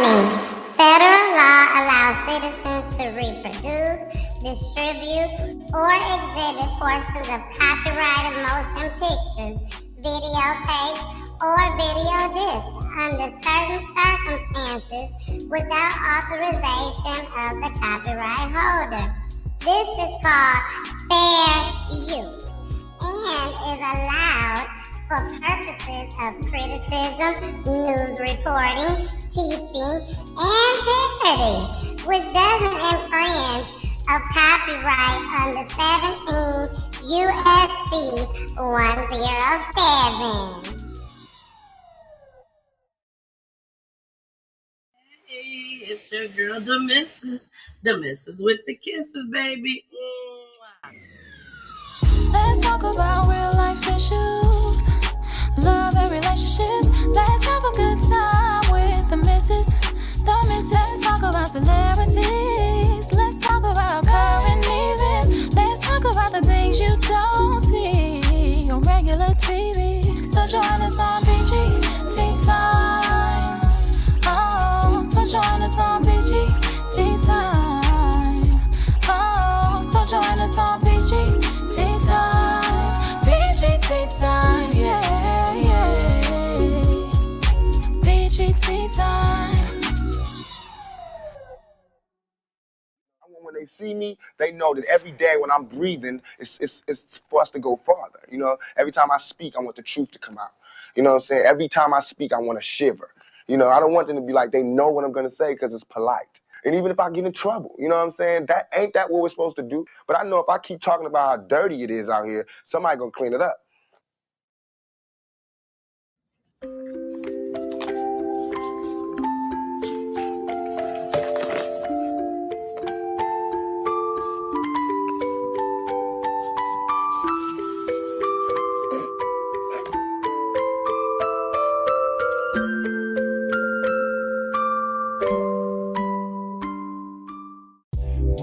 Warning. Federal law allows citizens to reproduce, distribute, or exhibit portions of copyrighted motion pictures, videotapes, or video discs under certain circumstances without authorization of the copyright holder. This is called fair use and is allowed for purposes of criticism, news reporting, teaching, and parody, which doesn't infringe of copyright under 17 USC 107. Hey, it's your girl, the missus with the kisses, baby. Let's talk about real life issues, love and relationships. Let's have a good time with the missus. Let's talk about celebrities. Let's talk about current events. Let's talk about the things you don't see on regular TV. So join us on Peachy Tea Tyme. Oh, so join us on Peachy Tea Tyme. Oh, so join us on Peachy Tea Tyme. Peachy Tea Tyme, yeah, yeah. Peachy Tea Tyme. When they see me, they know that every day when I'm breathing, it's for us to go farther. You know, every time I speak, I want the truth to come out. You know what I'm saying? Every time I speak, I want to shiver. You know, I don't want them to be like, they know what I'm going to say because it's polite. And even if I get in trouble, you know what I'm saying? That ain't that what we're supposed to do. But I know if I keep talking about how dirty it is out here, somebody going to clean it up.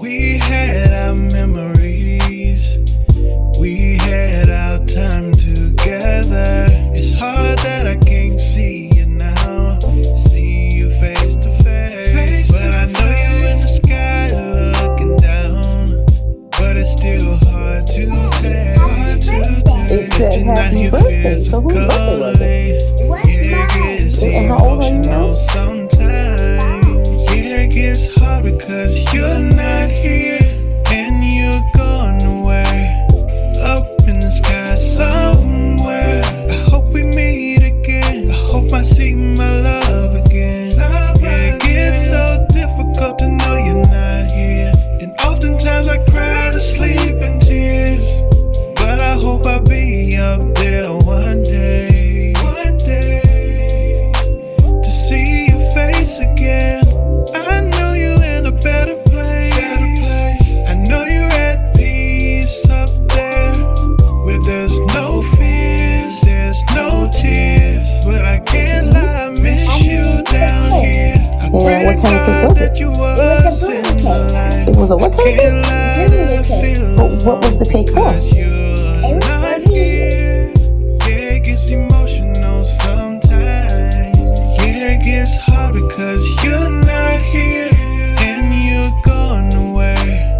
We had our memories, we had our time together. It's hard that I can't see you now, see you face to face. But I know you in the sky looking down, but it's still hard to tell. It said happy birthday, so whose birthday was it? Yeah, it gets emotional sometimes. Yeah, it gets hard because you're not here and you're gone away, up in the sky somewhere. I hope we meet again. I hope I see my love again. Yeah, it gets so difficult to know you're not here, and oftentimes I cry to sleep in tears. But I hope I'll be up there one day, to see your face again. I know you're in a better place. I know you're at peace up there, where there's no fears, there's no tears. But I can't lie, I miss you down here. I pray to God that you was in my life. It was a what I can't lie that I feel what was the cake for? not here. Yeah, it gets emotional sometimes. Yeah, it gets hard because you're not here and you're gone away,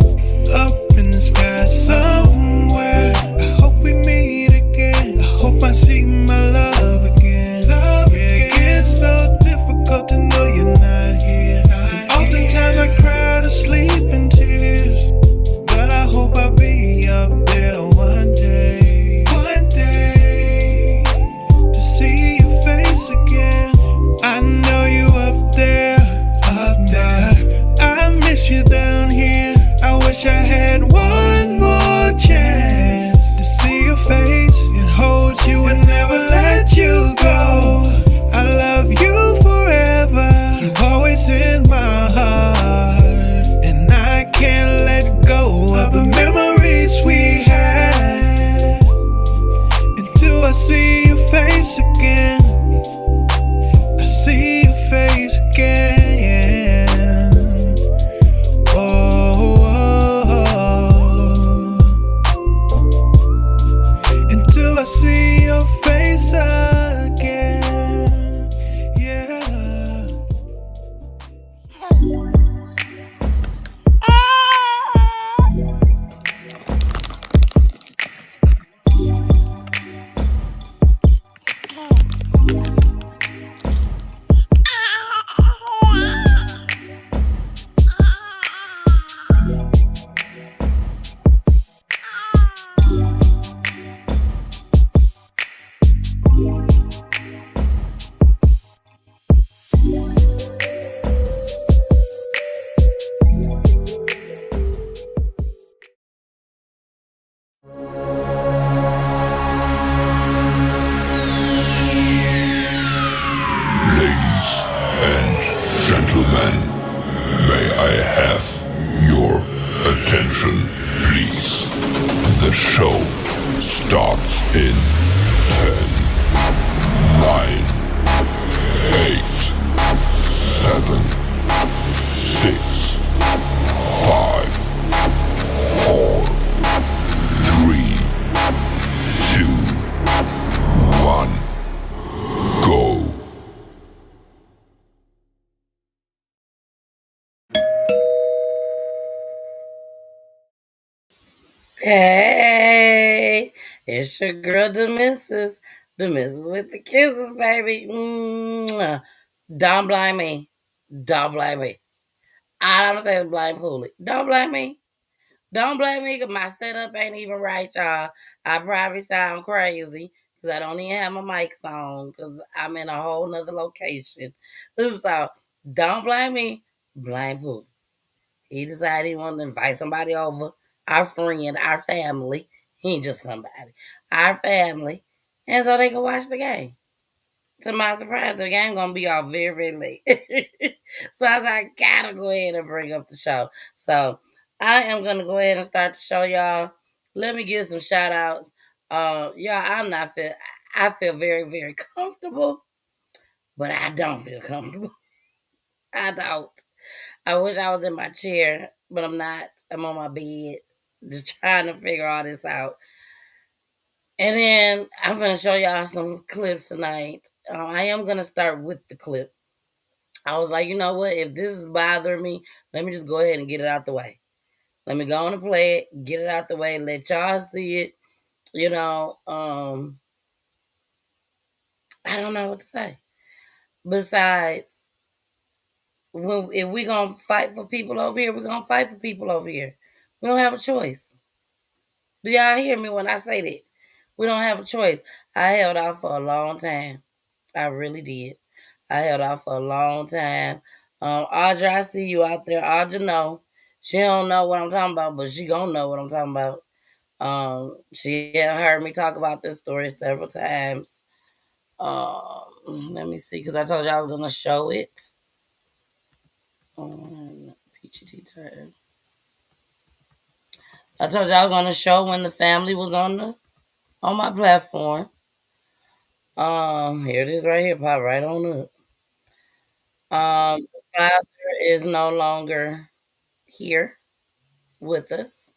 up in the sky somewhere. I hope we meet again. I hope I see my love again. Yeah, it gets so difficult to know you're not here, and oftentimes I cry to sleep in tears. But I hope I'll be up there one day, to see your face again. I know you up there, I miss you down here. I wish I had one more chance to see your face and hold you and never let you go. I love you forever, you always in my heart, and I can't let go of the memories we had until I see your face again. I see your face again. Oh, until I see your face again. gentlemen, may I have your attention, please? The show starts in 10, 9, 8, 7, 6, 5, 4, 3, 2, 1, go. Hey, it's your girl, the missus with the kisses, baby. Mwah. Don't blame me. Don't blame me. All I'm saying is blame Pooley. Don't blame me. Don't blame me because my setup ain't even right, y'all. I probably sound crazy because I don't even have my mics on because I'm in a whole nother location. So don't blame me. Blame Pooley. He decided he wanted to invite somebody over, our friend, our family. He ain't just somebody, our family, and so they can watch the game. To my surprise, the game gonna be off very, very late. So I was like, I gotta go ahead and bring up the show. So I am gonna go ahead and start the show, y'all. Let me give some shout outs. Y'all, I feel very, very comfortable, but I don't feel comfortable. I don't. I wish I was in my chair, but I'm not. I'm on my bed, just trying to figure all this out. And then I'm gonna show y'all some clips tonight. I am gonna start with the clip. I was like, you know what? If this is bothering me, let me just go ahead and get it out the way. Let me go on and play it, get it out the way, let y'all see it. You know, I don't know what to say. Besides, if we gonna fight for people over here, we're gonna fight for people over here. We don't have a choice. Do y'all hear me when I say that? We don't have a choice. I held out for a long time. I really did. I held out for a long time. Audra, I see you out there. Audra know. She don't know what I'm talking about, but she gonna know what I'm talking about. She had heard me talk about this story several times. Let me see, because I told you I was gonna show it on Peachy Tea Tyme. I told you I was gonna show when the family was on my platform. Here it is right here, pop right on up. The father is no longer here with us.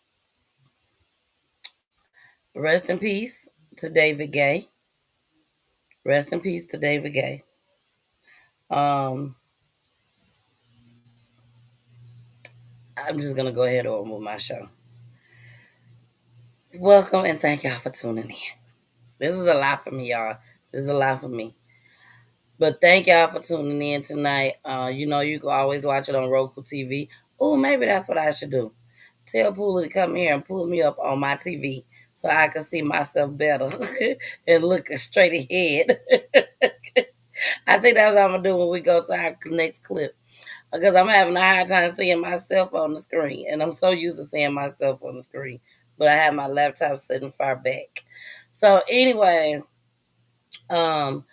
Rest in peace to David Gay. Rest in peace to David Gay. Um, I'm just gonna go ahead on with my show. Welcome and thank y'all for tuning in. This is a lot for me, y'all. This is a lot for me. But thank y'all for tuning in tonight. You know, you can always watch it on Roku TV. Oh, maybe that's what I should do. Tell Poola to come here and pull me up on my TV so I can see myself better and look straight ahead. I think that's what I'm gonna do when we go to our next clip. Because I'm having a hard time seeing myself on the screen. And I'm so used to seeing myself on the screen. But I have my laptop sitting far back. So anyways, if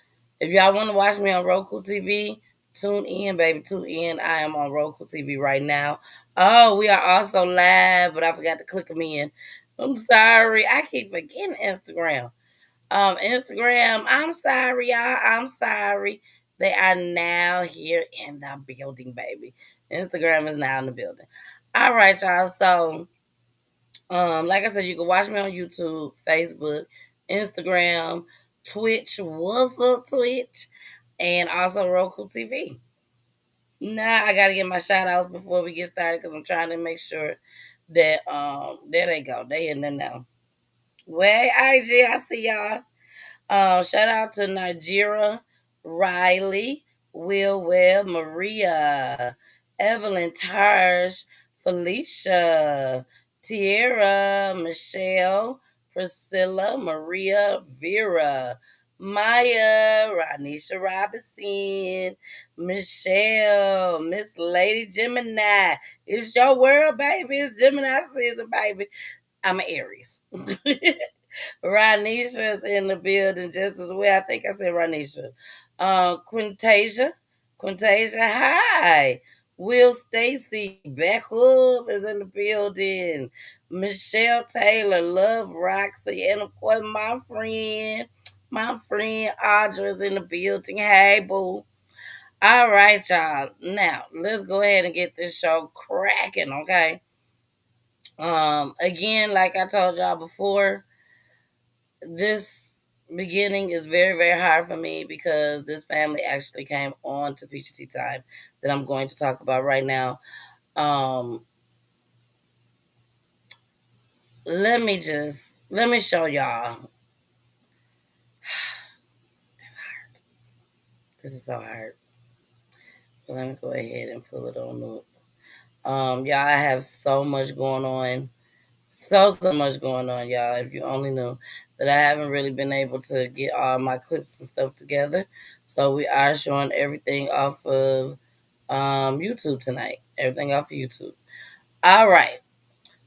y'all want to watch me on Roku TV, tune in, baby. Tune in. I am on Roku TV right now. Oh, we are also live, but I forgot to click them in. I'm sorry. I keep forgetting Instagram. Instagram, I'm sorry, y'all. I'm sorry. They are now here in the building, baby. Instagram is now in the building. All right, y'all. So, like I said, you can watch me on YouTube, Facebook, Instagram, Twitch. What's up, Twitch? And also Roku TV. Now I gotta get my shout outs before we get started because I'm trying to make sure that there they go. They in there now. Well, IG, I see y'all. Shout out to Nigeria, Riley, Will Webb, Maria, Evelyn Tarsh, Felicia, Tierra, Michelle, Priscilla, Maria, Vera, Maya, Ranisha Robinson, Michelle, Miss Lady Gemini. It's your world, baby. It's Gemini season, baby. I'm an Aries. Ranisha's in the building just as well. I think I said Ranisha. Quintasia, Quintasia, hi. Will Stacy, Beckhub is in the building. Michelle Taylor, Love Roxy, and of course my friend Audra is in the building. Hey, boo. All right, y'all. Now let's go ahead and get this show cracking, okay? Again, like I told y'all before, this beginning is very, very hard for me because this family actually came on to Peachy Tea Tyme that I'm going to talk about right now. Um, let me show y'all. This is so hard. But let me go ahead and pull it on up. Y'all, I have so much going on. So much going on, y'all. If you only knew that I haven't really been able to get all my clips and stuff together. So we are showing everything off of YouTube tonight. Everything off of YouTube. All right.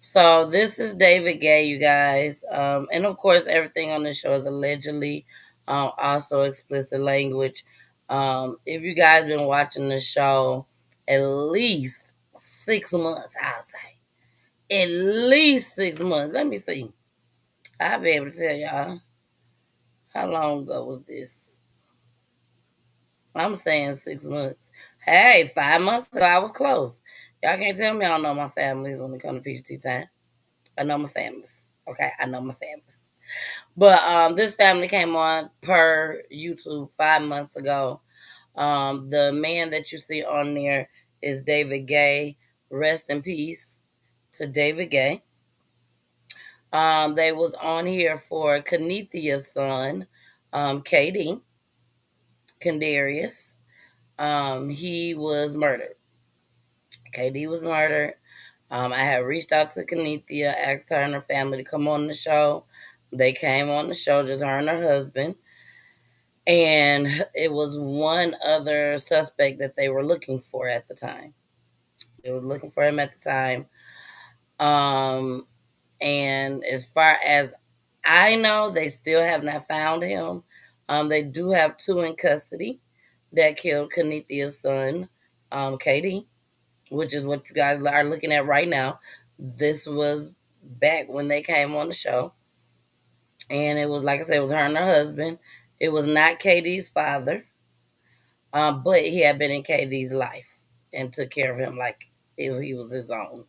So this is David Gay, you guys. And of course, everything on the show is allegedly also explicit language. If you guys been watching the show at least 6 months, I'll say. At least 6 months. Let me see. I'll be able to tell y'all how long ago was this. I'm saying 6 months. Hey, 5 months ago I was close. Y'all can't tell me I don't know my families when it comes to Peachy Tea Tyme. I know my families. Okay, I know my families. But this family came on per YouTube 5 months ago. The man that you see on there is David Gay. Rest in peace to David Gay. They was on here for Kenithia's son, KD, Kendarius. He was murdered. KD was murdered. I had reached out to Kenithia, asked her and her family to come on the show. They came on the show, just her and her husband. And it was one other suspect that they were looking for at the time. They were looking for him at the time. Um, and as far as I know, they still have not found him. They do have two in custody that killed Kenithia's son, KD, which is what you guys are looking at right now. This was back when they came on the show. And it was, like I said, it was her and her husband. It was not KD's father, but he had been in KD's life and took care of him like if he was his own.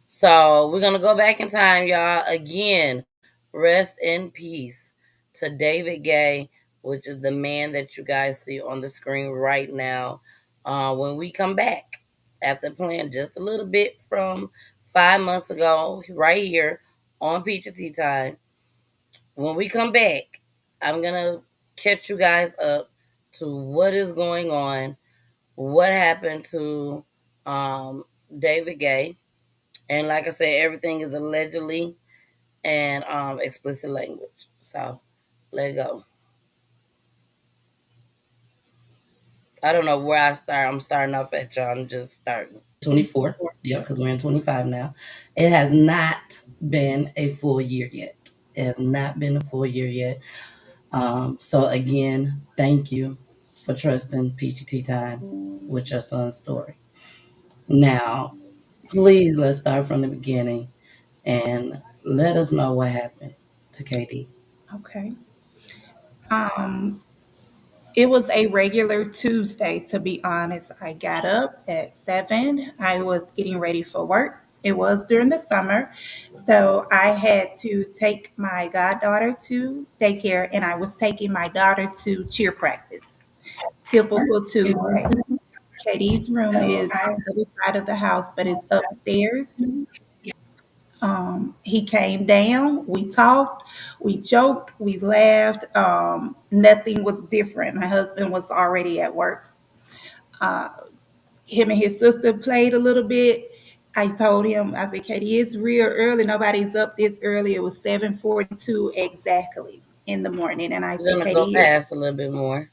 So we're going to go back in time, y'all. Again, rest in peace to David Gay, which is the man that you guys see on the screen right now. When we come back, after playing just a little bit from 5 months ago, right here on Peachy Tea Tyme, when we come back, I'm going to catch you guys up to what is going on, what happened to David Gay. And like I said, everything is allegedly and explicit language. So let go. I don't know where I start. I'm starting off at y'all. I'm just starting. 24. Yeah, because we're in 25 now. It has not been a full year yet. It has not been a full year yet. So again, thank you for trusting Peachy Tea Tyme with your son's story. Now, please let's start from the beginning and let us know what happened to KD. Okay. It was a regular Tuesday, to be honest. I got up at 7. I was getting ready for work. It was during the summer. So I had to take my goddaughter to daycare, and I was taking my daughter to cheer practice. Typical Tuesday. Katie's room is on the other side of the house, but it's upstairs. He came down, we talked, we joked, we laughed. Nothing was different. My husband was already at work. Him and his sister played a little bit. I told him, I said, Katie, it's real early. Nobody's up this early. It was 7:42 exactly in the morning. And I We're said, gonna go Katie, if past a little bit more.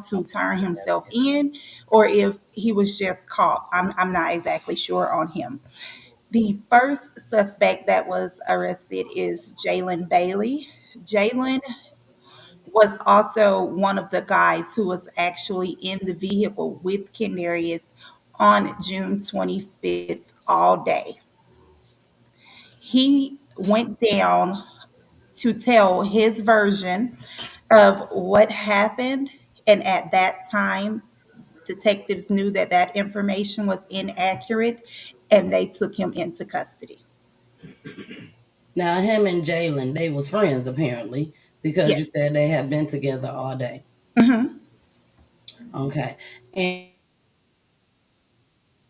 to turn himself in or if he was just caught. I'm not exactly sure on him. The first suspect that was arrested is Jalen Bailey. Jalen was also one of the guys who was actually in the vehicle with Kendarius on June 25th all day. He went down to tell his version of what happened, and at that time, detectives knew that that information was inaccurate, and they took him into custody. Now, him and Jalen, they was friends apparently because you Yes. said they had been together all day. Hmm. Okay. And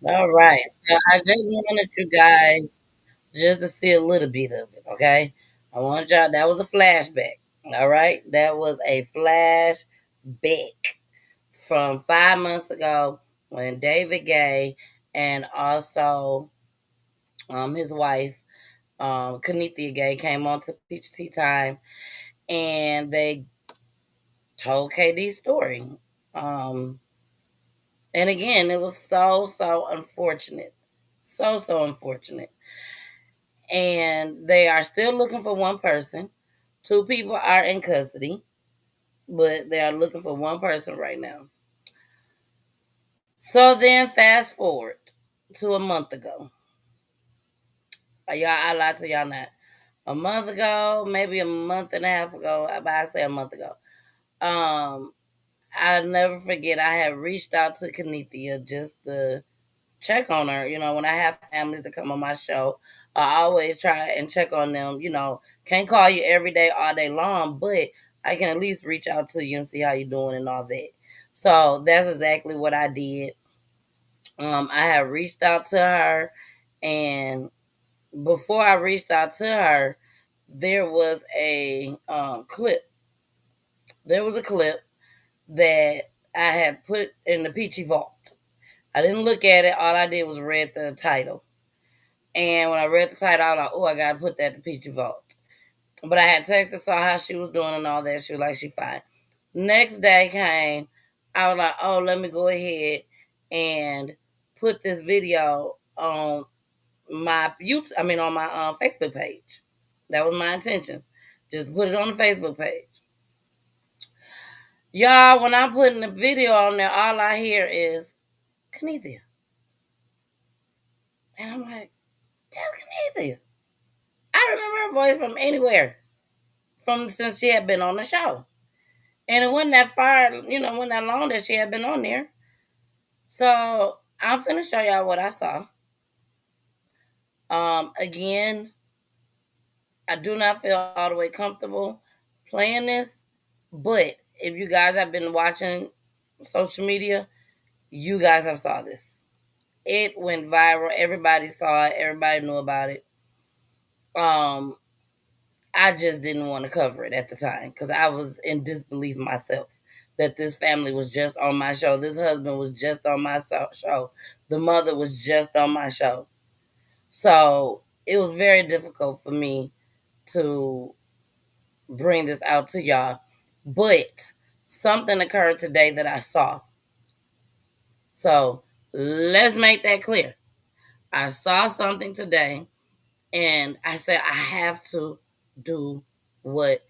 all right. So I just wanted you guys just to see a little bit of it, okay? I want y'all, that was a flashback. All right? That was a flashback from 5 months ago when David Gay and also his wife, Kanithia Gay, came on to Peachy Tea Tyme and they told KD's story. Um, and again, it was so unfortunate. So unfortunate. And they are still looking for one person. Two people are in custody, but they are looking for one person right now. So then, fast forward to a month ago. Y'all, I lied to y'all not. A month ago, maybe a month and a half ago, but I say a month ago. I'll never forget. I had reached out to Kanithia just to check on her. You know, when I have families that come on my show, I always try and check on them. You know, can't call you every day, all day long, but I can at least reach out to you and see how you're doing and all that. So that's exactly what I did. I had reached out to her, and before I reached out to her, there was a clip. There was a clip that I had put in the Peachy Vault. I didn't look at it. All I did was read the title. And when I read the title, I was like, oh, I got to put that in the Peachy Vault. But I had texted, saw how she was doing and all that. She was like, she fine. Next day came. I was like, oh, let me go ahead and put this video on my YouTube, on my Facebook page. That was my intentions. Just put it on the Facebook page. Y'all, when I'm putting the video on there, all I hear is Kanithia. And I'm like, that's Kanithia. I remember her voice from anywhere, from since she had been on the show. And it wasn't that far, wasn't that long that she had been on there. So I'm finna show y'all what I saw. Again, I do not feel all the way comfortable playing this, but if you guys have been watching social media, you guys have saw this. It went viral. Everybody saw it. Everybody knew about it. I just didn't want to cover it at the time because I was in disbelief myself that this family was just on my show. This husband was just on my show. The mother was just on my show. So it was very difficult for me to bring this out to y'all. But something occurred today that I saw. So let's make that clear. I saw something today and I said, I have to do what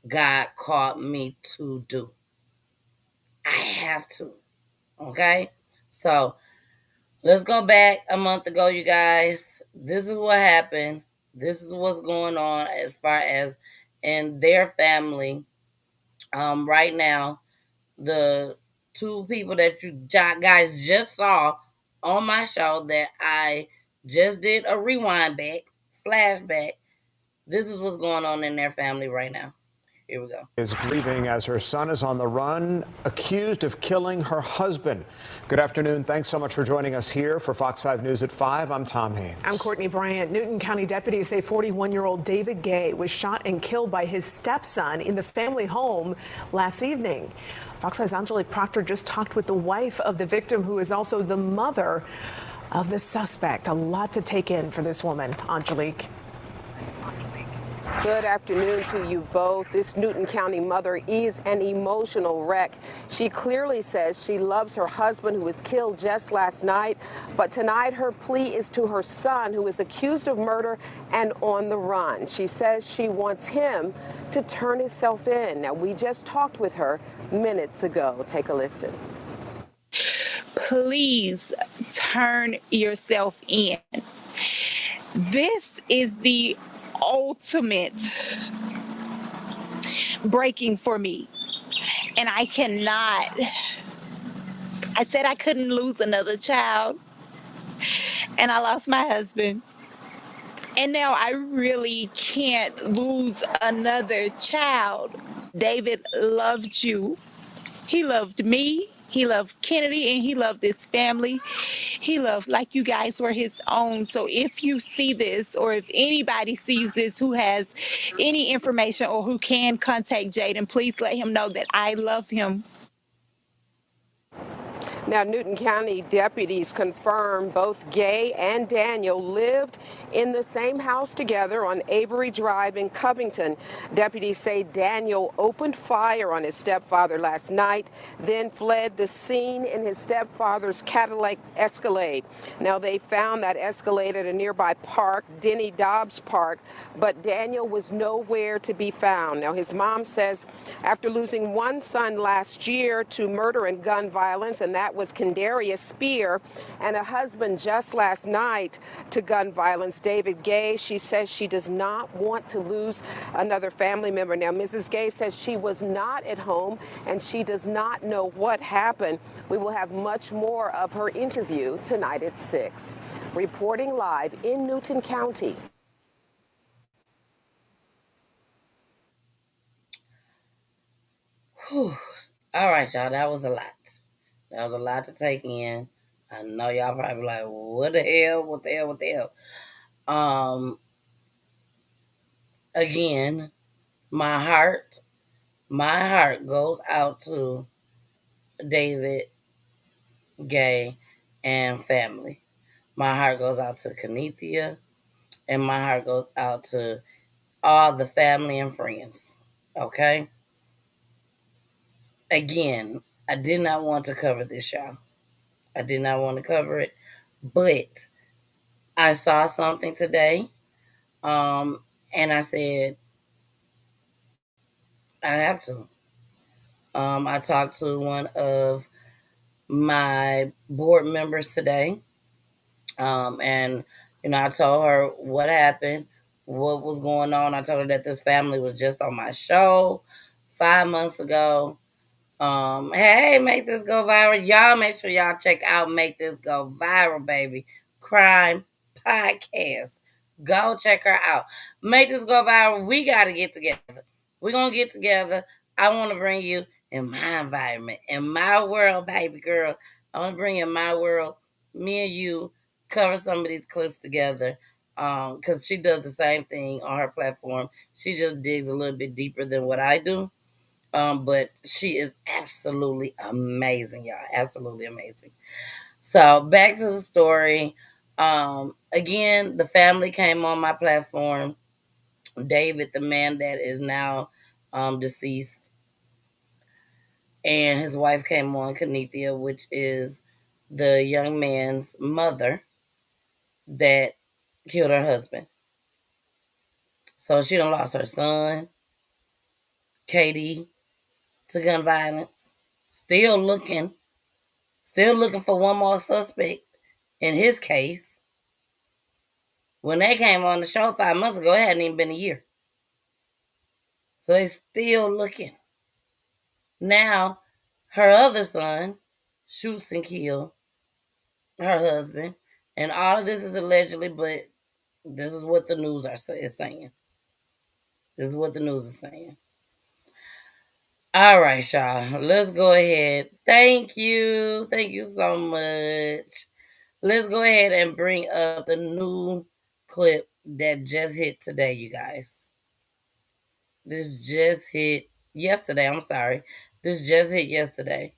God called me to do. I have to. Okay? So let's go back a month ago, you guys. This is what happened. This is what's going on as far as in their family. Right now, the two people that you guys just saw on my show that I just did a rewind back, flashback. This is what's going on in their family right now. Here we go. Is grieving as her son is on the run, accused of killing her husband. Good afternoon. Thanks so much for joining us here for Fox 5 News at 5. I'm Tom Haynes. I'm Courtney Bryant. Newton County deputies say 41-year-old David Gay was shot and killed by his stepson in the family home last evening. Fox 5's Angelique Proctor just talked with the wife of the victim, who is also the mother of the suspect. A lot to take in for this woman. Angelique. Good afternoon to you both. This Newton County mother is an emotional wreck. She clearly says she loves her husband who was killed just last night, but tonight her plea is to her son who is accused of murder and on the run. She says she wants him to turn himself in. Now, we just talked with her minutes ago. Take a listen. Please turn yourself in. This is the ultimate breaking for me. And I cannot. I said I couldn't lose another child. And I lost my husband. And now I really can't lose another child. David loved you. He loved me. He loved Kennedy, and he loved his family. He loved like you guys were his own. So if you see this, or if anybody sees this who has any information or who can contact Jaden, please let him know that I love him. Now, Newton County deputies confirm both Gay and Daniel lived in the same house together on Avery Drive in Covington. Deputies say Daniel opened fire on his stepfather last night, then fled the scene in his stepfather's Cadillac Escalade. Now, they found that Escalade at a nearby park, Denny Dobbs Park, but Daniel was nowhere to be found. Now, his mom says after losing one son last year to murder and gun violence, and that was Kendarius Spear, and a husband just last night to gun violence, David Gay. She says she does not want to lose another family member. Now, Mrs. Gay says she was not at home and she does not know what happened. We will have much more of her interview tonight at 6. Reporting live in Newton County. Whew. All right, y'all. That was a lot. That was a lot to take in. I know y'all probably like, what the hell? What the hell? What the hell? Again, my heart goes out to David Gay and family. My heart goes out to Kenethia, and my heart goes out to all the family and friends. Okay? Again, I did not want to cover this, y'all. I did not want to cover it, but I saw something today, and I said, I have to. I talked to one of my board members today, and I told her what happened, what was going on. I told her that this family was just on my show 5 months ago. Hey, make this go viral. Y'all make sure y'all check out Make This Go Viral, baby. Crime podcast. Go check her out. Make This Go Viral. We got to get together. We're going to get together. I want to bring you in my environment, in my world, baby girl. I want to bring you in my world. Me and you cover some of these clips together. Because she does the same thing on her platform. She just digs a little bit deeper than what I do. But she is absolutely amazing, y'all. Absolutely amazing. So back to the story. Again, the family came on my platform. David, the man that is now deceased, and his wife came on, Kenethia, which is the young man's mother that killed her husband. So she done lost her son, Katie, to gun violence. Still looking for one more suspect in his case. When they came on the show 5 months ago, it hadn't even been a year. So they still looking. Now, her other son shoots and kills her husband. And all of this is allegedly, but this is what the news is saying. This is what the news is saying. All right, y'all. Let's go ahead. Thank you. Thank you so much. Let's go ahead and bring up the new clip that just hit today, you guys. This just hit yesterday. I'm sorry. This just hit yesterday.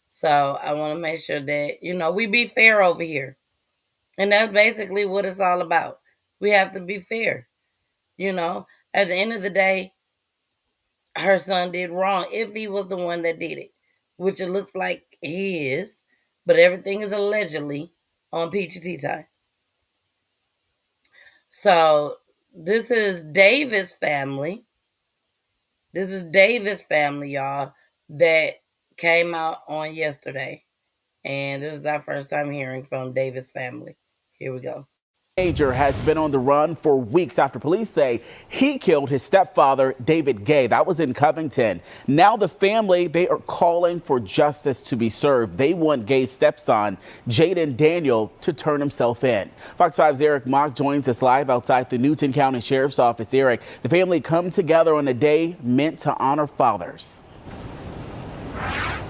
So I want to make sure that, we be fair over here. And that's basically what it's all about. We have to be fair. At the end of the day, her son did wrong if he was the one that did it, which it looks like he is, but everything is allegedly on Peachy Tea Tyme. So this is David's family. This is David's family, y'all, that came out on yesterday. And this is our first time hearing from David's family. Here we go. Teenager has been on the run for weeks after police say he killed his stepfather, David Gay. That was in Covington. Now the family, they are calling for justice to be served. They want Gay's stepson, Jaden Daniel, to turn himself in. Fox 5's Eric Mock joins us live outside the Newton County Sheriff's Office. Eric, the family come together on a day meant to honor fathers.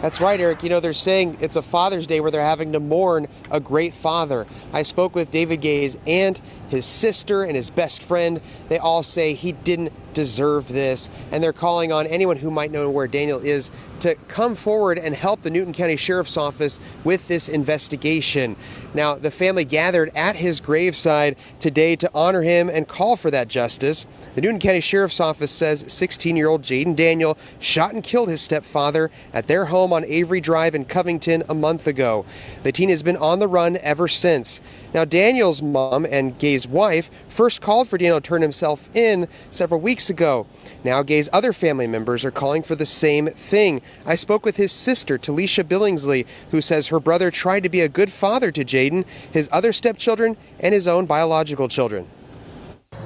That's right, Eric. You know, they're saying it's a Father's Day where they're having to mourn a great father. I spoke with David Gay's aunt, his sister, and his best friend. They all say he didn't deserve this, and they're calling on anyone who might know where Daniel is to come forward and help the Newton County Sheriff's Office with this investigation. Now, the family gathered at his graveside today to honor him and call for that justice. The Newton County Sheriff's Office says 16-year-old Jaden Daniel shot and killed his stepfather at their home on Avery Drive in Covington a month ago. The teen has been on the run ever since. Now, Daniel's mom and Gay's wife first called for Daniel to turn himself in several weeks ago. Now, Gay's other family members are calling for the same thing. I spoke with his sister, Talisha Billingsley, who says her brother tried to be a good father to Jaden, his other stepchildren, and his own biological children.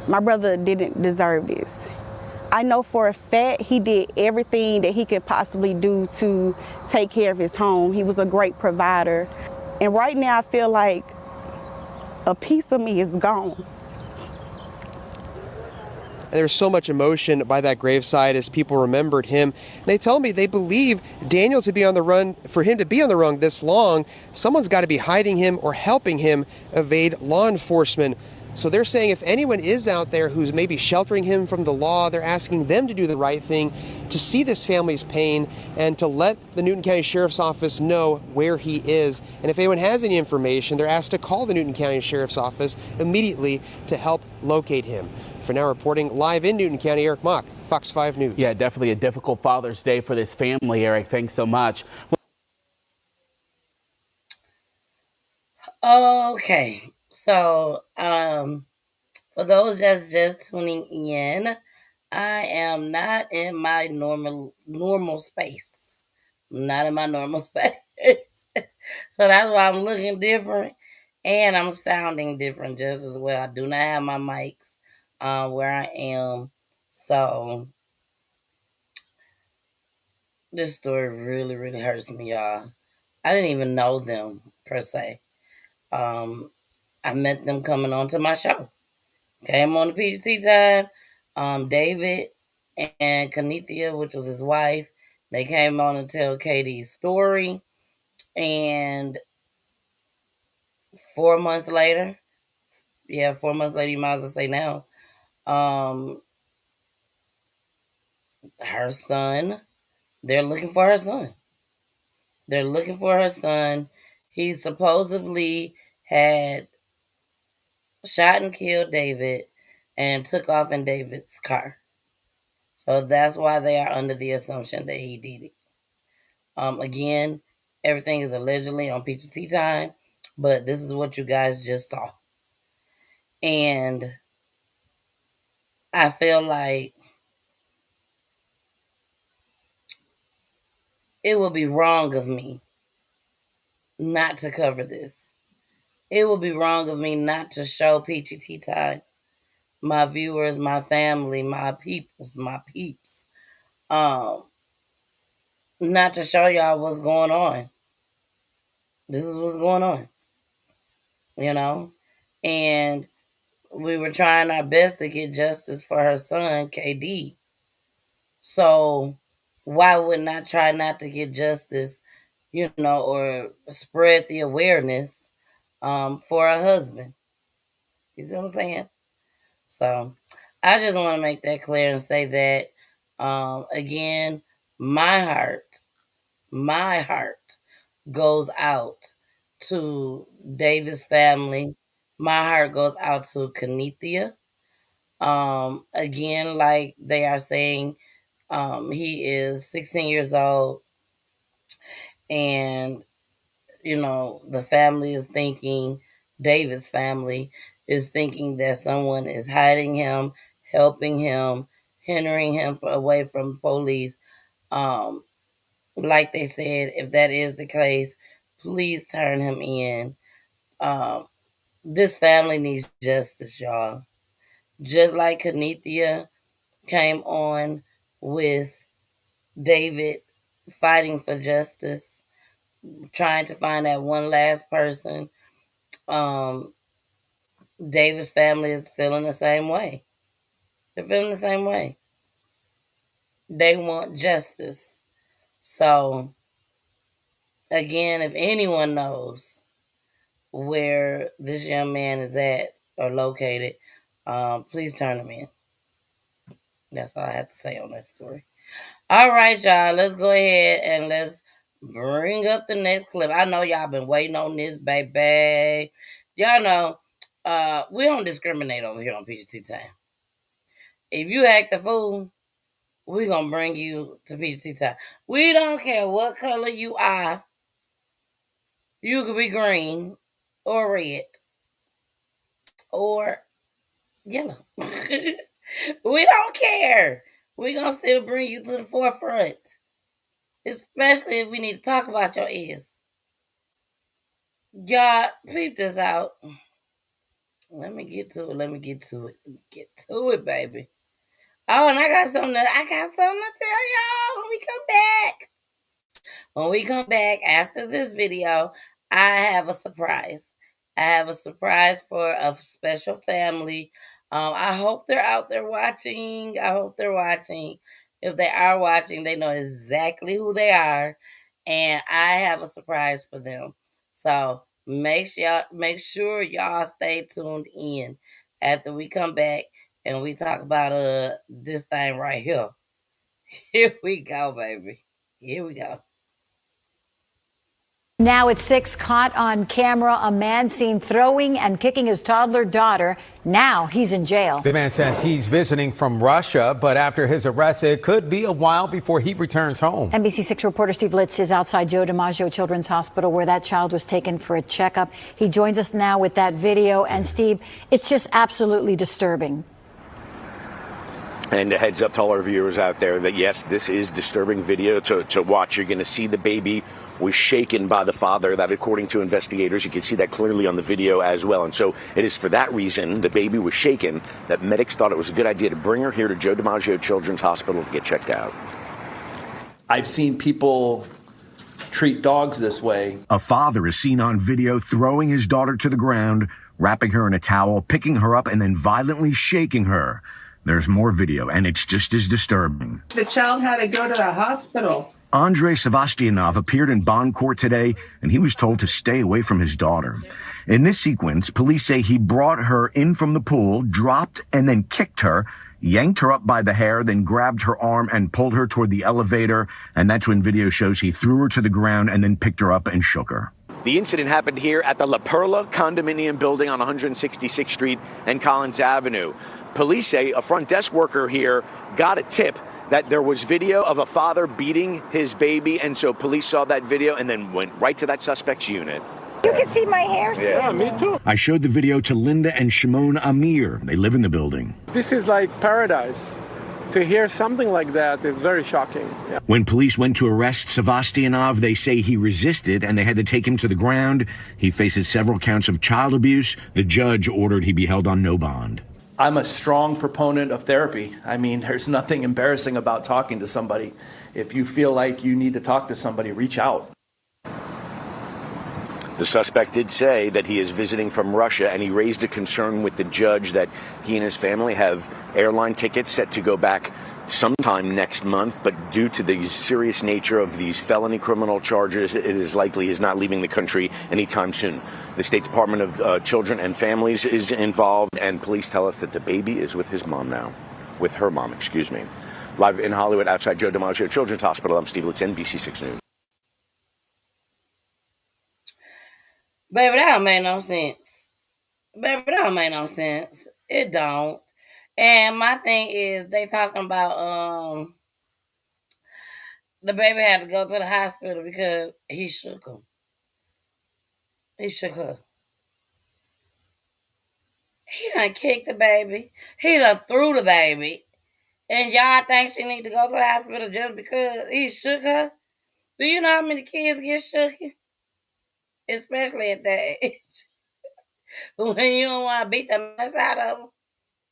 My brother didn't deserve this. I know for a fact he did everything that he could possibly do to take care of his home. He was a great provider. And right now I feel like a piece of me is gone. And there's so much emotion by that graveside as people remembered him. And they tell me they believe Daniel to be on the run, for him to be on the run this long, someone's got to be hiding him or helping him evade law enforcement. So they're saying if anyone is out there who's maybe sheltering him from the law, they're asking them to do the right thing, to see this family's pain and to let the Newton County Sheriff's Office know where he is. And if anyone has any information, they're asked to call the Newton County Sheriff's Office immediately to help locate him. For now, reporting live in Newton County, Eric Mock, Fox 5 News. Yeah, definitely a difficult Father's Day for this family, Eric. Thanks so much. Okay, so for those that's just tuning in, I am not in my normal space. I'm not in my normal space. So that's why I'm looking different and I'm sounding different just as well. I do not have my mics where I am. So this story really, really hurts me, y'all. I didn't even know them per se. I met them coming onto my show. Came on the Peachy Tea Tyme. David and Kanithia, which was his wife, they came on to tell Katie's story. And 4 months later, 4 months later, you might as well say now, her son, they're looking for her son. They're looking for her son. He supposedly had shot and killed David and took off in David's car. So that's why they are under the assumption that he did it. Again, everything is allegedly on Peachy Tea Tyme, but this is what you guys just saw. And I feel like it would be wrong of me not to cover this. It would be wrong of me not to show Peachy Tea Tyme, my viewers, my family, my peoples, my peeps, not to show y'all what's going on. This is what's going on, you know? And we were trying our best to get justice for her son, KD. So why wouldn't I try not to get justice, or spread the awareness for her husband? You see what I'm saying? So I just want to make that clear and say that, again, my heart goes out to David's family. My heart goes out to Kanithia. Again, like they are saying, he is 16 years old, and the family is thinking, David's family is thinking that someone is hiding him, helping him, hindering him away from police. Um, like they said, if that is the case, please turn him in. Um, this family needs justice, y'all. Just like Kenithia came on with David fighting for justice, trying to find that one last person. Um, David's family is feeling the same way. They're feeling the same way. They want justice. So, again, if anyone knows where this young man is at or located, please turn him in. That's all I have to say on that story. All right, y'all. Let's go ahead and let's bring up the next clip. I know y'all been waiting on this, baby. Y'all know we don't discriminate over here on Peachy Tea Tyme. If you act a fool, we're going to bring you to Peachy Tea Tyme. We don't care what color you are. You could be green or red or yellow. We don't care. We're going to still bring you to the forefront. Especially if we need to talk about your ears. Y'all, peep this out. Let me get to it. Get to it, baby. Oh, and I got something to tell y'all when we come back. When we come back after this video, I have a surprise. I have a surprise for a special family. I hope they're out there watching. If they are watching, they know exactly who they are. And I have a surprise for them. So make sure y'all stay tuned in after we come back and we talk about this thing right here. Here we go, baby. Here we go. Now at 6, caught on camera, a man seen throwing and kicking his toddler daughter. Now he's in jail. The man says he's visiting from Russia, but after his arrest, it could be a while before he returns home. NBC6 reporter Steve Litz is outside Joe DiMaggio Children's Hospital where that child was taken for a checkup. He joins us now with that video. And Steve, it's just absolutely disturbing. And a heads up to all our viewers out there that, yes, this is disturbing video to watch. You're going to see the baby was shaken by the father. That, according to investigators, you can see that clearly on the video as well. And so it is for that reason, the baby was shaken, that medics thought it was a good idea to bring her here to Joe DiMaggio Children's Hospital to get checked out. I've seen people treat dogs this way. A father is seen on video throwing his daughter to the ground, wrapping her in a towel, picking her up, and then violently shaking her. There's more video, and it's just as disturbing. The child had to go to the hospital. Andrei Sevastianov appeared in bond court today, and he was told to stay away from his daughter. In this sequence, police say he brought her in from the pool, dropped and then kicked her, yanked her up by the hair, then grabbed her arm and pulled her toward the elevator. And that's when video shows he threw her to the ground and then picked her up and shook her. The incident happened here at the La Perla condominium building on 166th Street and Collins Avenue. Police say a front desk worker here got a tip that there was video of a father beating his baby, and so police saw that video and then went right to that suspect's unit. You can see my hair. Yeah, me too. I showed the video to Linda and Shimon Amir. They live in the building. This is like paradise. To hear something like that is very shocking. Yeah. When police went to arrest Sevastianov, they say he resisted and they had to take him to the ground. He faces several counts of child abuse. The judge ordered he be held on no bond. I'm a strong proponent of therapy. I mean, there's nothing embarrassing about talking to somebody. If you feel like you need to talk to somebody, reach out. The suspect did say that he is visiting from Russia, and he raised a concern with the judge that he and his family have airline tickets set to go back sometime next month, but due to the serious nature of these felony criminal charges, it is likely he's not leaving the country anytime soon. The State Department of Children and Families is involved, and police tell us that the baby is with his mom now. With her mom, excuse me. Live in Hollywood outside Joe DiMaggio Children's Hospital, I'm Steve Litz, NBC6 News. Baby, that don't make no sense. It don't. And my thing is, they talking about the baby had to go to the hospital because he shook him. He shook her. He done kicked the baby. He done threw the baby. And y'all think she need to go to the hospital just because he shook her? Do you know how many kids get shooken? Especially at that age. When you don't want to beat the mess out of them.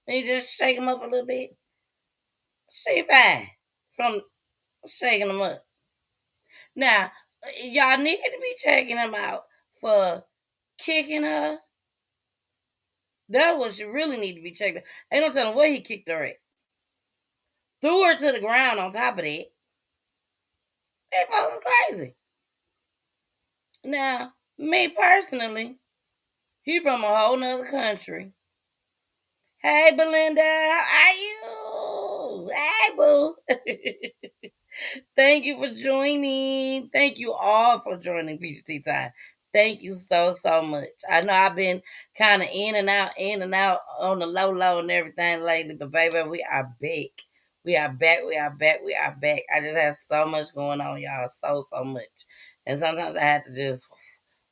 You just shake them up a little bit. She fine from shaking them up. Now, y'all need to be checking him out for kicking her. That's what she really need to be checked. Ain't no telling where he kicked her at. Threw her to the ground on top of that. That folks is crazy. Now, me personally, he from a whole nother country. Hey, Belinda, how are you? Hey, boo. Thank you for joining. Thank you all for joining Peachy Tea Tyme. Thank you so much. I know I've been kind of in and out on the low and everything lately, but baby, we are back. We are back. I just have so much going on, y'all. So much. And sometimes I have to just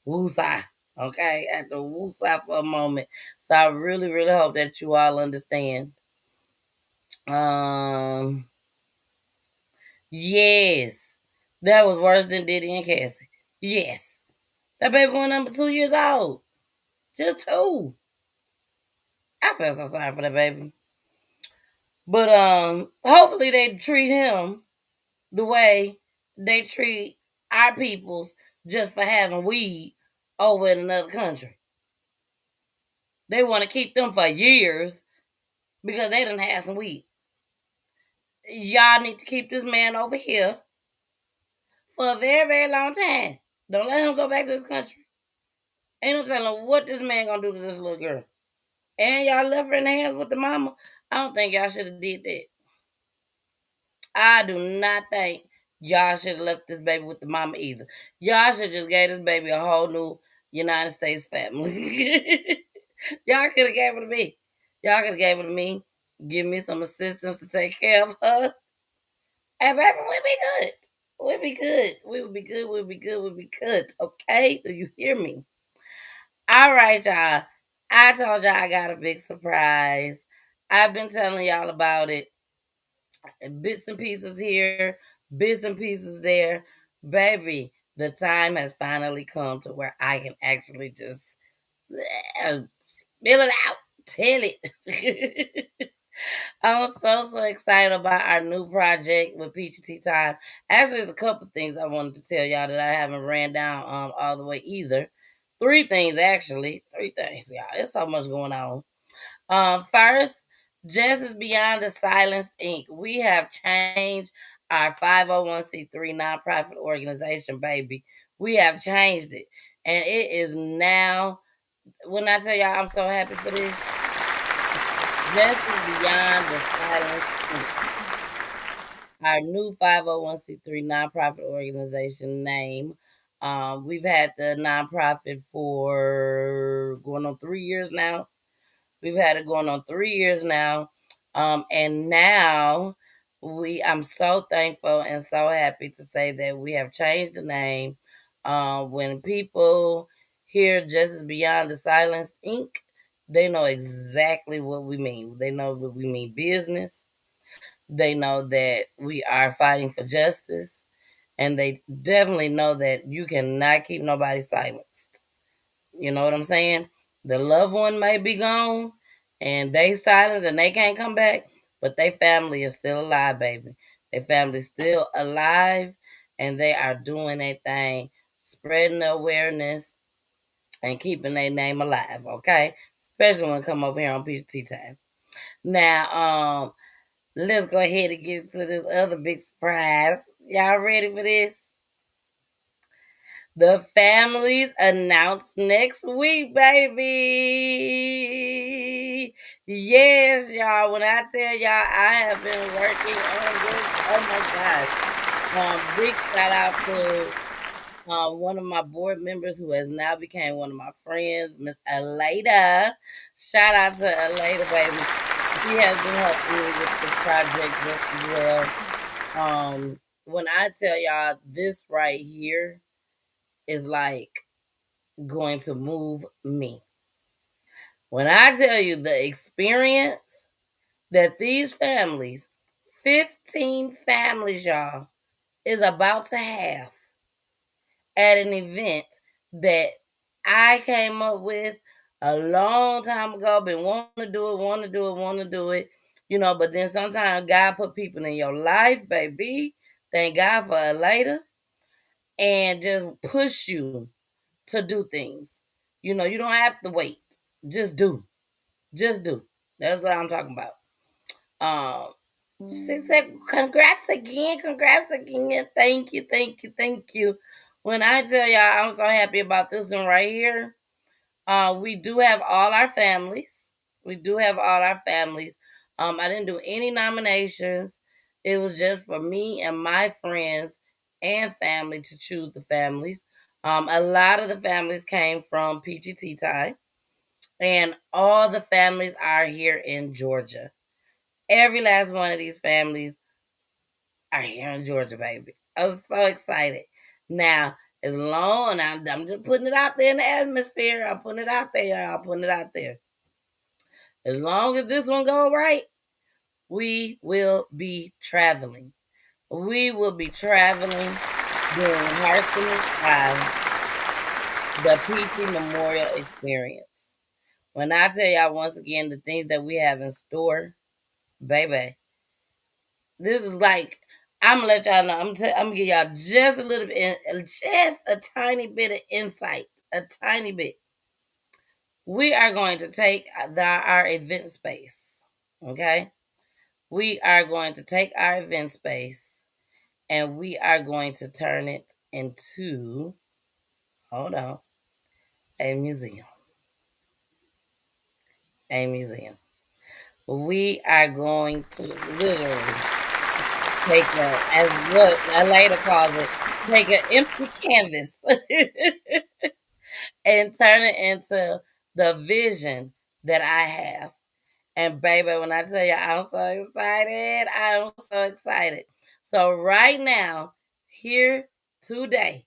woosah. Okay? I have to woosah for a moment. So I really hope that you all understand. Yes. That was worse than Diddy and Cassie. Yes. That baby went number 2 years old. Just 2. I feel so sorry for that baby. But hopefully they treat him the way they treat our peoples just for having weed over in another country. They want to keep them for years because they done had some weed. Y'all need to keep this man over here for a very long time. Don't let him go back to this country. Ain't no telling what this man gonna do to this little girl. And y'all left her in the hands with the mama. I don't think y'all should have did that. I do not think y'all should have left this baby with the mama either. Y'all should just gave this baby a whole new United States family. Y'all could have gave it to me. Y'all could have gave it to me. Give me some assistance to take care of her. And baby, we'll be good. We'll be good. We'll be good. Okay? Do you hear me? All right, y'all. I told y'all I got a big surprise. I've been telling y'all about it. Bits and pieces here, bits and pieces there. Baby, the time has finally come to where I can actually just spill it out. Tell it. I'm so excited about our new project with Peachy Tea Tyme. Actually, there's a couple things I wanted to tell y'all that I haven't ran down all the way either. 3 things, actually. 3 things, y'all. There's so much going on. First, Justice Beyond the Silence, Inc. We have changed our 501c3 nonprofit organization, baby. We have changed it. And it is now, when I tell y'all I'm so happy for this, Justice Beyond the Silence, Inc. Our new 501c3 nonprofit organization name. We've had the nonprofit for going on 3 years now. We've had it going on 3 years now. And now I'm so thankful and so happy to say that we have changed the name. When people hear Justice Beyond the Silence Inc., they know exactly what we mean. They know that we mean business. They know that we are fighting for justice. And they definitely know that you cannot keep nobody silenced. You know what I'm saying? The loved one may be gone and they silence and they can't come back, but their family is still alive, baby. Their family is still alive and they are doing their thing, spreading the awareness and keeping their name alive, okay? Especially when it come over here on Peachy Tea Tyme. Now, let's go ahead and get to this other big surprise. Y'all ready for this? The families announced next week, baby. Yes, y'all. When I tell y'all I have been working on this, oh my gosh. Big shout out to one of my board members who has now became one of my friends, Miss Aleda. Shout out to Aleda, baby. He has been helping me with the project just as well. When I tell y'all this right here is like going to move me. When I tell you the experience that these families, 15 families, y'all, is about to have at an event that I came up with a long time ago, been wanting to do it, want to do it, but then sometimes God put people in your life, baby. Thank God for a later, and just push you to do things. You don't have to wait. Just do. Just do. That's what I'm talking about. She said, congrats again, congrats again. Thank you, thank you, thank you. When I tell y'all I'm so happy about this one right here, we do have all our families. We do have all our families. I didn't do any nominations. It was just for me and my friends and family to choose the families. A lot of the families came from Peachy Tea Tyme, and all the families are here in Georgia. Every last one of these families are here in Georgia, baby. I was so excited. Now, as long, I'm just putting it out there in the atmosphere. I'm putting it out there, y'all. I'm putting it out there. As long as this one go right, we will be traveling. We will be traveling during Harson's the Peachy Memorial Experience. When I tell y'all once again the things that we have in store, baby, this is like, I'm gonna let y'all know. I'm gonna give y'all just a little bit, just a tiny bit of insight, a tiny bit. We are going to take our event space. Okay, we are going to take our event space, and we are going to turn it into, hold on, a museum. A museum. We are going to literally take as what I later calls it, take an empty canvas and turn it into the vision that I have. And baby, when I tell you I'm so excited, I'm so excited. So right now, here today,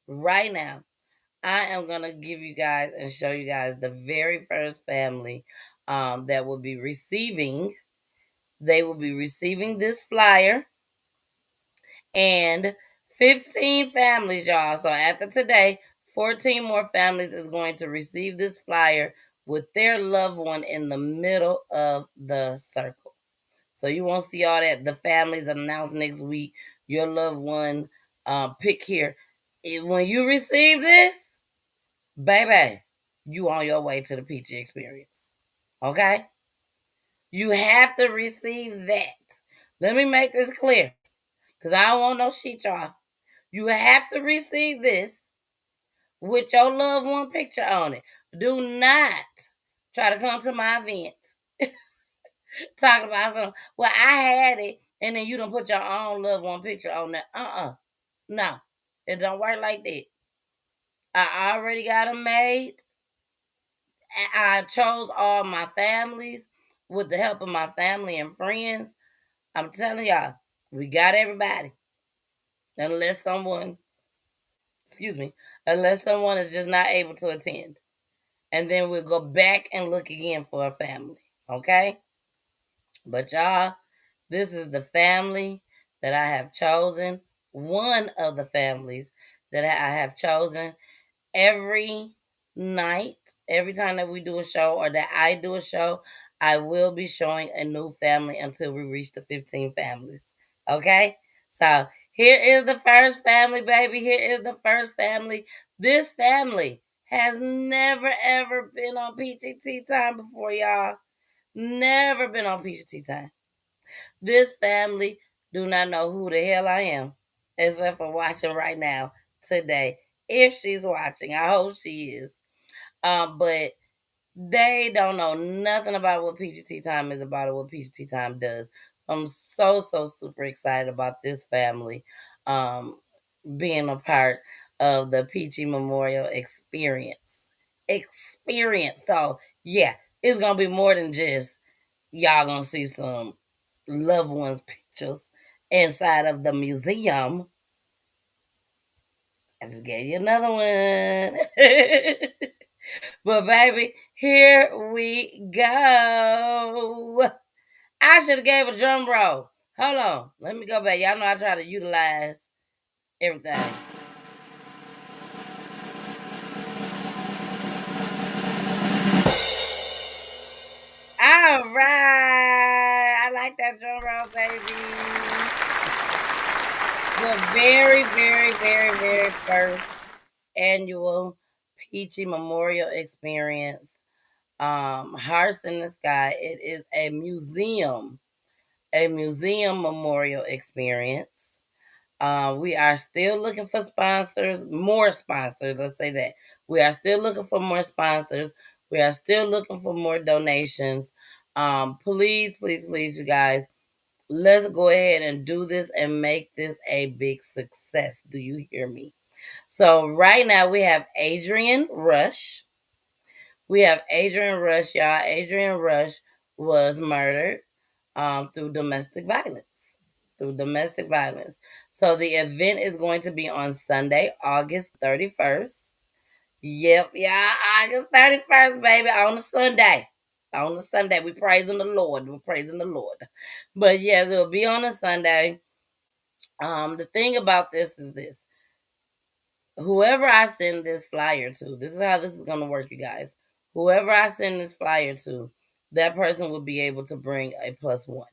right now, I am gonna give you guys and show you guys the very first family that will be receiving. They will be receiving this flyer, and 15 families, y'all. So after today, 14 more families is going to receive this flyer with their loved one in the middle of the circle. So you won't see all that. The families announced next week. Your loved one pick here. When you receive this, baby, you on your way to the Peachy experience. Okay? You have to receive that. Let me make this clear, because I don't want no shit, y'all. You have to receive this with your loved one picture on it. Do not try to come to my event talking about something. Well, I had it, and then you don't put your own loved one picture on there. No, it don't work like that. I already got them made. I chose all my families with the help of my family and friends. I'm telling y'all, we got everybody. Unless someone, excuse me, unless someone is just not able to attend. And then we'll go back and look again for a family. Okay? But y'all, this is the family that I have chosen. One of the families that I have chosen. Every night, every time that we do a show or that I do a show, I will be showing a new family until we reach the 15 families. Okay? So here is the first family, baby. Here is the first family. This family has never ever been on Peachy Tea Tyme before, y'all. Never been on Peachy Tea Tyme. This family do not know who the hell I am, except for watching right now today. If she's watching, I hope she is. But they don't know nothing about what Peachy Tea Tyme is about or what Peachy Tea Tyme does. So I'm so super excited about this family being a part of the Peachy Memorial experience. So yeah, it's gonna be more than just y'all gonna see some loved ones' pictures inside of the museum. I just gave you another one. But baby, here we go. I should have gave a drum roll. Hold on. Let me go back. Y'all know I try to utilize everything. All right. I like that drum roll, baby. The very, very, very, very first annual Peachy Memorial Experience, Hearts in the Sky. It is a museum memorial experience. We are still looking for sponsors, more sponsors. Let's say that. We are still looking for more sponsors. We are still looking for more donations. Please, please, please, you guys, let's go ahead and do this and make this a big success. Do you hear me? So right now we have Adrian Rush. Y'all. Adrian Rush was murdered through domestic violence. So the event is going to be on Sunday, August 31st. Yep, yeah, August 31st, baby, on a Sunday. On a Sunday. We praising the Lord. We're praising the Lord. But yes, it'll be on a Sunday. The thing about this is this. Whoever I send this flyer to, this is how this is gonna work, you guys. Whoever I send this flyer to, that person will be able to bring a +1.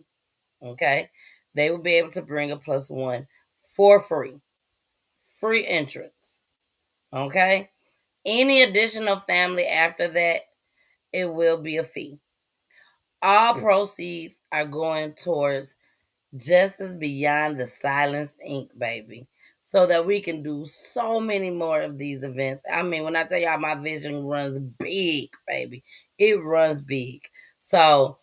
Okay? They will be able to bring a +1 for free. Free entrance. Okay? Any additional family after that, it will be a fee. All proceeds are going towards Justice Beyond the Silenced Ink, baby. So that we can do so many more of these events. I mean, when I tell y'all my vision runs big, baby. It runs big. So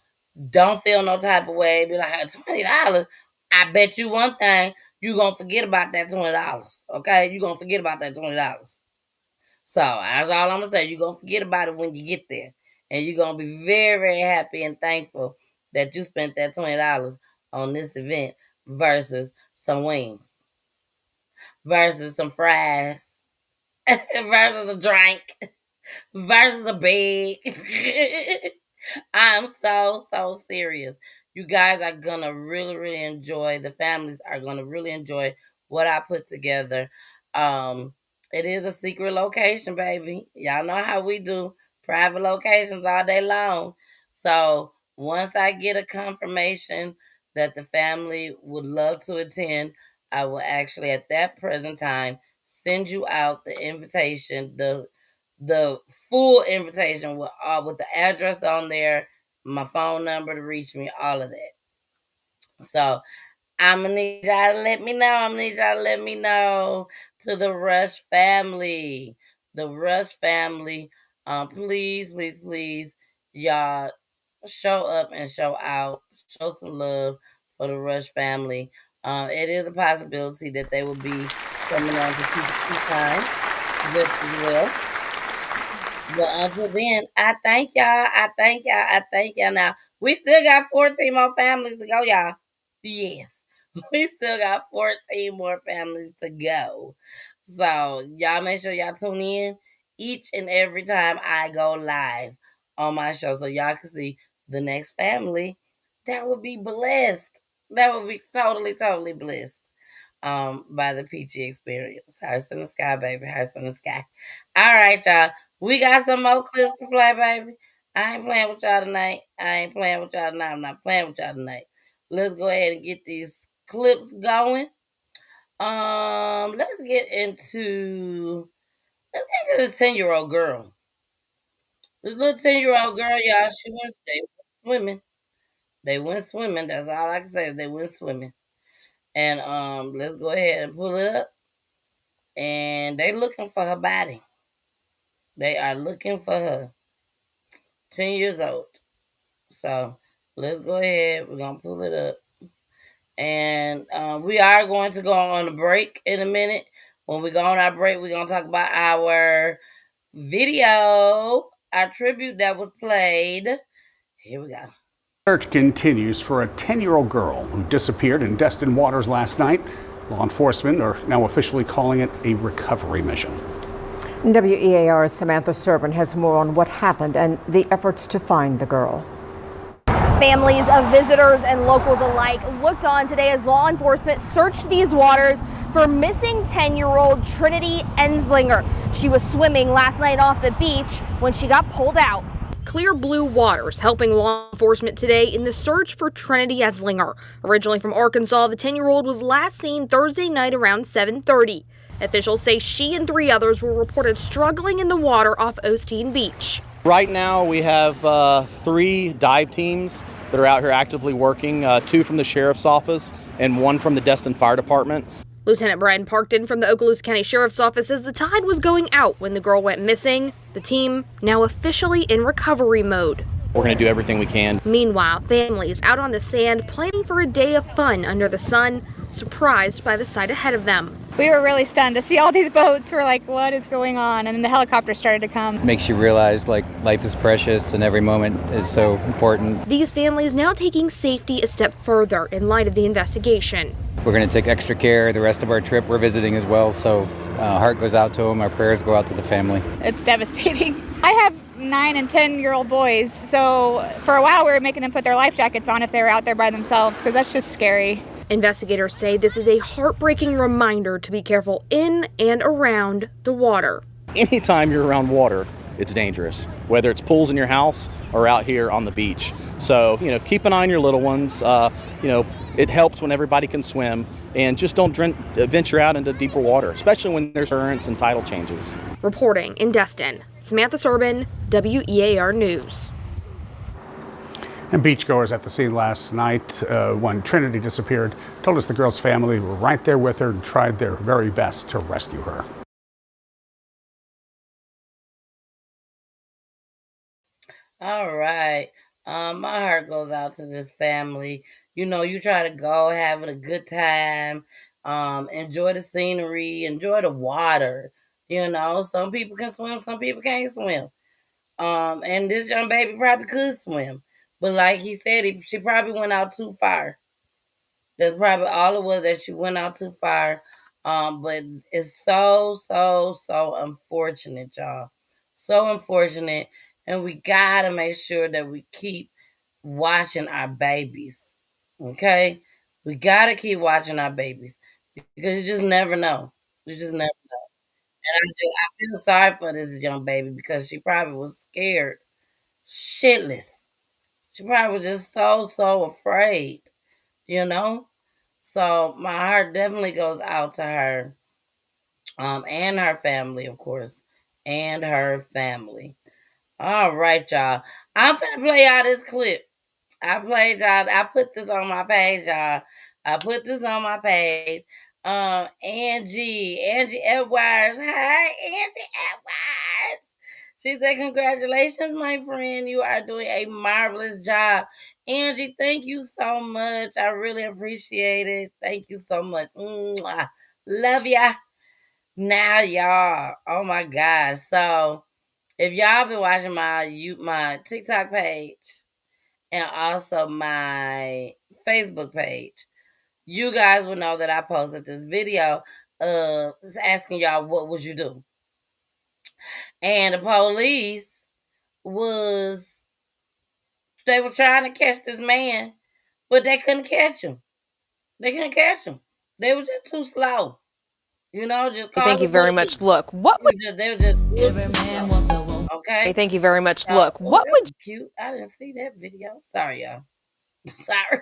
don't feel no type of way. Be like, $20. I bet you one thing, you gonna forget about that $20. Okay? You gonna forget about that $20. So that's all I'm gonna say. You're gonna forget about it when you get there. And you're gonna be very, very happy and thankful that you spent that $20 on this event versus some wings, versus some fries, versus a drink, versus a bag. I'm so serious. You guys are gonna really enjoy. The families are gonna really enjoy what I put together. It is a secret location, baby. Y'all know how we do private locations all day long. So once I get a confirmation that the family would love to attend, I will actually at that present time send you out the invitation, the full invitation with the address on there, my phone number to reach me, all of that. So I'm gonna need y'all to let me know. To the Rush family. The Rush family. Please, please, please, y'all show up and show out. Show some love for the Rush family. It is a possibility that they will be coming on to Peachy Tea Tyme just as well. But until then, I thank y'all. I thank y'all. Now, we still got 14 more families to go, y'all. Yes. We still got 14 more families to go. So, y'all make sure y'all tune in each and every time I go live on my show so y'all can see the next family that would be blessed. That would be totally blessed by the Peachy experience. House in the sky, baby. House in the sky. All right, y'all. We got some more clips to play, baby. I ain't playing with y'all tonight. I'm not playing with y'all tonight. Let's go ahead and get these clips going. Let's get into this 10-year-old girl. This little 10-year-old girl, y'all, they went swimming. They went swimming. That's all I can say is they went swimming. And let's go ahead and pull it up. And they looking for her body. They are looking for her. 10 years old. So let's go ahead. We're gonna pull it up. And we are going to go on a break in a minute. When we go on our break, we're gonna talk about our video, our tribute that was played. Here we go. Search continues for a 10-year-old girl who disappeared in Destin waters last night. Law enforcement are now officially calling it a recovery mission. WEAR's Samantha Serban has more on what happened and the efforts to find the girl. Families of visitors and locals alike looked on today as law enforcement searched these waters for missing 10-year-old Trinity Enslinger. She was swimming last night off the beach when she got pulled out. Clear blue waters helping law enforcement today in the search for Trinity Enslinger. Originally from Arkansas, the 10-year-old was last seen Thursday night around 7:30. Officials say she and 3 others were reported struggling in the water off Osteen Beach. Right now we have 3 dive teams that are out here actively working, 2 from the Sheriff's Office and 1 from the Destin Fire Department. Lieutenant Brian Parkton from the Okaloosa County Sheriff's Office says the tide was going out when the girl went missing. The team now officially in recovery mode. We're going to do everything we can. Meanwhile, families out on the sand planning for a day of fun under the sun, surprised by the sight ahead of them. We were really stunned to see all these boats. We're like, what is going on? And then the helicopter started to come. Makes you realize like life is precious and every moment is so important. These families now taking safety a step further in light of the investigation. We're going to take extra care the rest of our trip. We're visiting as well, so our heart goes out to them. Our prayers go out to the family. It's devastating. I have 9 and 10-year-old boys, so for a while we were making them put their life jackets on if they were out there by themselves, because that's just scary. Investigators say this is a heartbreaking reminder to be careful in and around the water. Anytime you're around water, it's dangerous, whether it's pools in your house or out here on the beach. So, keep an eye on your little ones. It helps when everybody can swim, and just don't venture out into deeper water, especially when there's currents and tidal changes. Reporting in Destin, Samantha Serban, WEAR News. And beachgoers at the scene last night when Trinity disappeared told us the girl's family were right there with her and tried their very best to rescue her. All right. My heart goes out to this family. You try to go having a good time, enjoy the scenery, enjoy the water. Some people can swim, some people can't swim. And this young baby probably could swim. But like he said, she probably went out too far. That's probably all it was, that she went out too far. But it's so unfortunate, y'all. So unfortunate. And we gotta make sure that we keep watching our babies. Okay? We gotta keep watching our babies. Because you just never know. You just never know. And I feel sorry for this young baby because she probably was scared shitless. She probably was just so afraid, So my heart definitely goes out to her, and her family, of course, and her family. All right, y'all. I'm finna play y'all this clip. I put this on my page, y'all. Angie Edwards. Hi, Angie Edwards. She said, congratulations, my friend. You are doing a marvelous job. Angie, thank you so much. I really appreciate it. Thank you so much. Mwah. Love ya. Now, y'all. Oh, my gosh. So, if y'all been watching my TikTok page and also my Facebook page, you guys will know that I posted this video asking y'all, what would you do? And the police they were trying to catch this man, but they couldn't catch him. They were just too slow. Just call Thank you very much. Look, what would they were just okay? Thank you very much. So, Look, what that would was cute? I didn't see that video. Sorry, y'all. Sorry.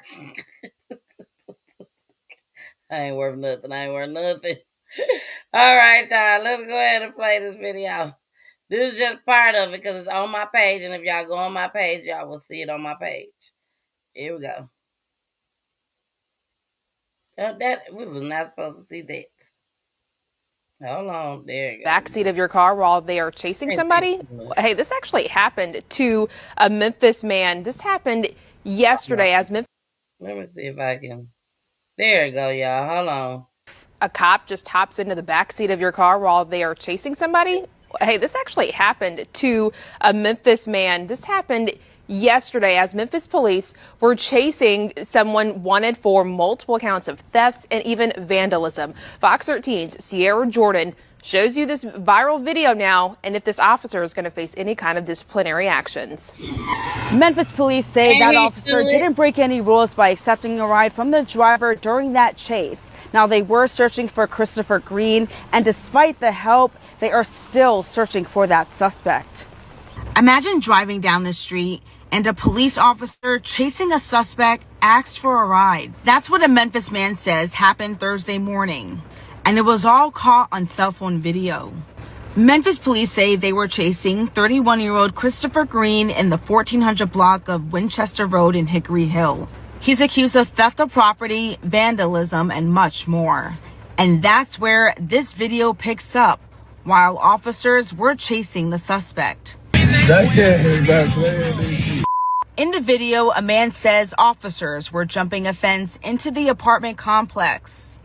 I ain't worth nothing. All right, y'all. Let's go ahead and play this video. This is just part of it because it's on my page. And if y'all go on my page, y'all will see it on my page. Here we go. We was not supposed to see that. Hold on. There you go. backseat of your car while they are chasing somebody? Hey, this actually happened to a Memphis man. This happened yesterday as Memphis. Let me see if I can. There you go, y'all. Hold on. A cop just hops into the backseat of your car while they are chasing somebody. Hey, this actually happened to a Memphis man. This happened yesterday as Memphis police were chasing someone wanted for multiple counts of thefts and even vandalism. Fox 13's Sierra Jordan shows you this viral video now and if this officer is going to face any kind of disciplinary actions. Memphis police say that officer didn't break any rules by accepting a ride from the driver during that chase. Now, they were searching for Christopher Green, and despite the help, they are still searching for that suspect. Imagine driving down the street and a police officer chasing a suspect asks for a ride. That's what a Memphis man says happened Thursday morning. And it was all caught on cell phone video. Memphis police say they were chasing 31-year-old Christopher Green in the 1400 block of Winchester Road in Hickory Hill. He's accused of theft of property, vandalism, and much more. And that's where this video picks up, while officers were chasing the suspect. In the video, a man says officers were jumping a fence into the apartment complex.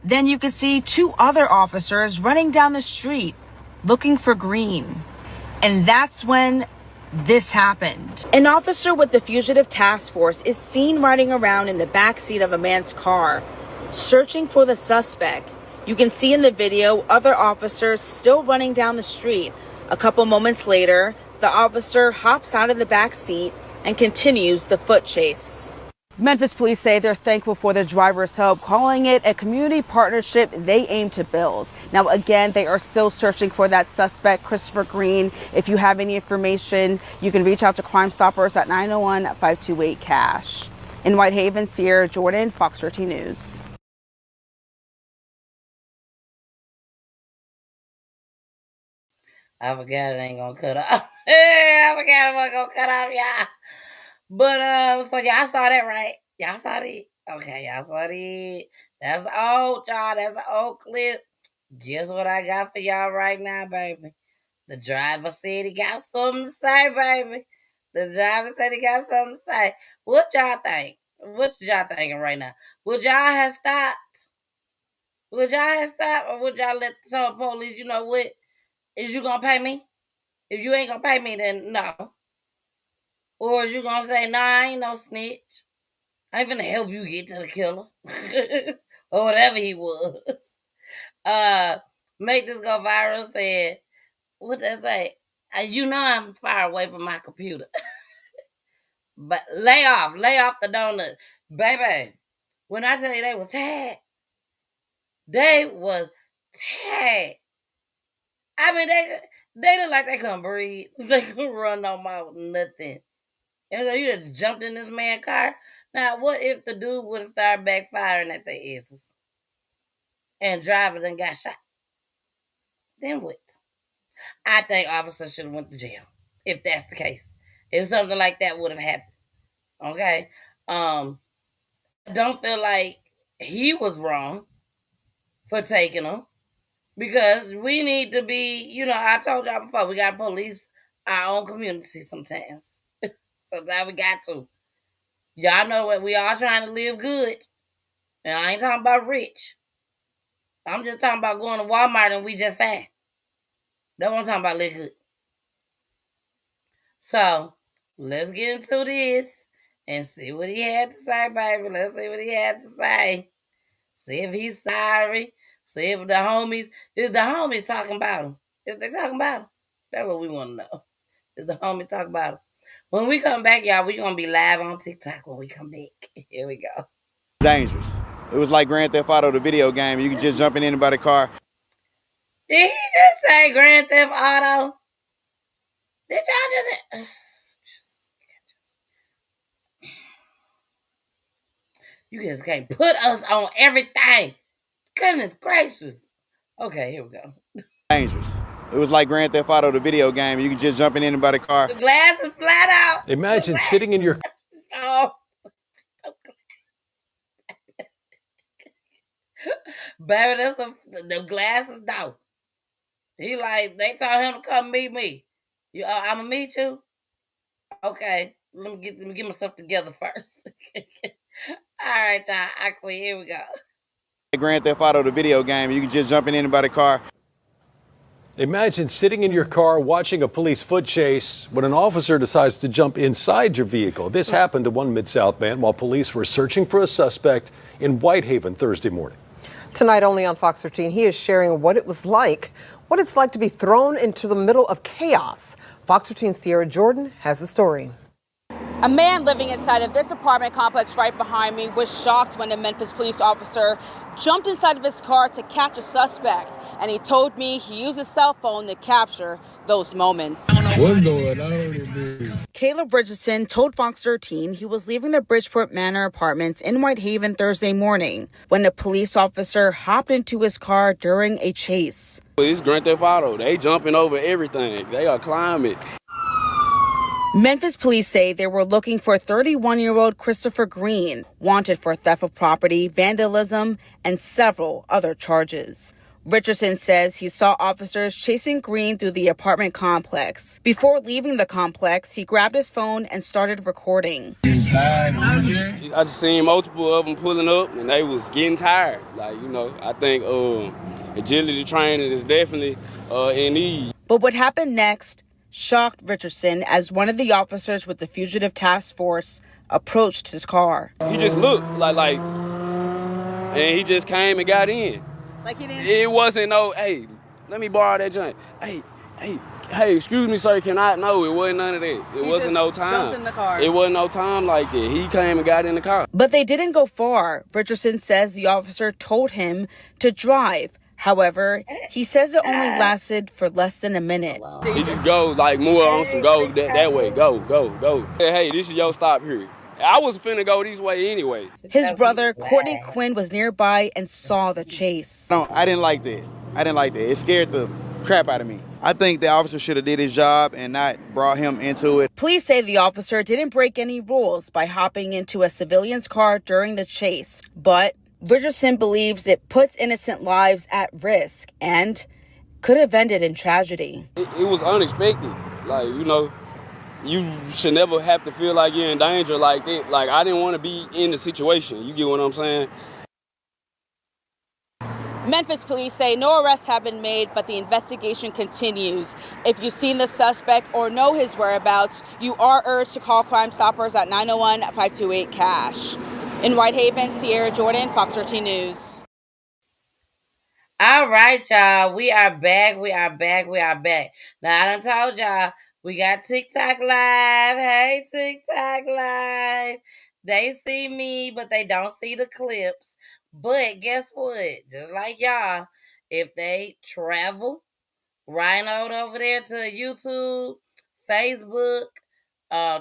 Then you can see two other officers running down the street looking for Green. And that's when this happened. An officer with the Fugitive Task Force is seen riding around in the back seat of a man's car, searching for the suspect. You can see in the video other officers still running down the street. A couple moments later, the officer hops out of the back seat and continues the foot chase. Memphis police say they're thankful for the driver's help, calling it a community partnership they aim to build. Now, again, they are still searching for that suspect, Christopher Green. If you have any information, you can reach out to Crime Stoppers at 901-528-CASH. In Whitehaven, Sierra Jordan, Fox 13 News. I forgot it ain't gonna cut off. I forgot it wasn't gonna cut off, y'all. But so y'all saw that, right? Y'all saw that? Okay, y'all saw that. That's old, y'all. That's an old clip. Guess what I got for y'all right now, baby? The driver said he got something to say, baby. The driver said he got something to say. What y'all think? What y'all thinking right now? Would y'all have stopped? Would y'all have stopped, or would y'all let the police, you know what? Is you gonna pay me? If you ain't gonna pay me, then no. Or is you gonna say, nah, I ain't no snitch. I ain't finna help you get to the killer. Or whatever he was. Make this go viral said, what they say? You know I'm far away from my computer. But lay off the donut. Baby, when I tell you they was tagged, they was tagged. I mean, they look like they couldn't breathe. They couldn't run no mouth, nothing. And so you just jumped in this man's car. Now, what if the dude would have started backfiring at their asses and driver then got shot? Then what? I think officers should have went to jail if that's the case. If something like that would have happened. Okay? I don't feel like he was wrong for taking them. Because we need to be, I told y'all before, we got to police our own community sometimes. Sometimes we got to. Y'all know what, we all trying to live good. And I ain't talking about rich. I'm just talking about going to Walmart and we just fine. That's what I'm talking about, live good. So, let's get into this and see what he had to say, baby. Let's see what he had to say. See if he's sorry. See if is the homies talking about him? Is they talking about him? That's what we want to know. Is the homies talking about him? When we come back, y'all, we're going to be live on TikTok when we come back. Here we go. Dangerous. It was like Grand Theft Auto, the video game. You can just jump in anybody's car. Did he just say Grand Theft Auto? Did y'all just... You just can't put us on everything. Goodness gracious. Okay, here we go. Dangerous. It was like Grand Theft Auto, the video game. You can just jump in anybody's car. The glass is flat out. Imagine sitting in your... Oh. Baby, the glass is down. He like, they told him to come meet me. I'ma meet you? Okay, let me get myself together first. All right, y'all, I quit. Here we go. Grand Theft Auto, the video game. You can just jump in anybody's car. Imagine sitting in your car watching a police foot chase when an officer decides to jump inside your vehicle. This happened to one Mid-South man while police were searching for a suspect in Whitehaven Thursday morning. Tonight only on Fox 13, he is sharing what it's like to be thrown into the middle of chaos. Fox 13 Sierra Jordan has the story. A man living inside of this apartment complex right behind me was shocked when a Memphis police officer jumped inside of his car to catch a suspect. And he told me he used his cell phone to capture those moments. Caleb Richardson told Fox 13 he was leaving the Bridgeport Manor apartments in Whitehaven Thursday morning when a police officer hopped into his car during a chase. It's Grand Theft Auto. They jumping over everything. They are climbing. Memphis police say they were looking for 31-year-old Christopher Green, wanted for theft of property, vandalism, and several other charges. Richardson says he saw officers chasing Green through the apartment complex. Before leaving the complex, he grabbed his phone and started recording. I just seen multiple of them pulling up, and they was getting tired. I think agility training is definitely in need. But what happened next shocked Richardson as one of the officers with the fugitive task force approached his car. He just looked and he just came and got in. Like he didn't. It wasn't no, hey, let me borrow that joint. Hey, excuse me, sir, can I? No, it wasn't none of that. It wasn't no time. Jumped in the car. It wasn't no time like that. He came and got in the car. But they didn't go far. Richardson says the officer told him to drive. However, he says it only lasted for less than a minute. He just go move on some go that way. Go. Hey, this is your stop here. I was finna go this way anyway. His brother, Courtney Quinn, was nearby and saw the chase. No, I didn't like that. It scared the crap out of me. I think the officer should have did his job and not brought him into it. Police say the officer didn't break any rules by hopping into a civilian's car during the chase, but Richardson believes it puts innocent lives at risk and could have ended in tragedy. It was unexpected. You should never have to feel like you're in danger like that. I didn't want to be in the situation. You get what I'm saying? Memphis police say no arrests have been made, but the investigation continues. If you've seen the suspect or know his whereabouts, you are urged to call Crime Stoppers at 901-528-CASH. In Whitehaven, Sierra Jordan, Fox 13 News. All right, y'all. We are back. Now, I done told y'all we got TikTok Live. Hey, TikTok Live. They see me, but they don't see the clips. But guess what? Just like y'all, if they travel right on over there to YouTube, Facebook,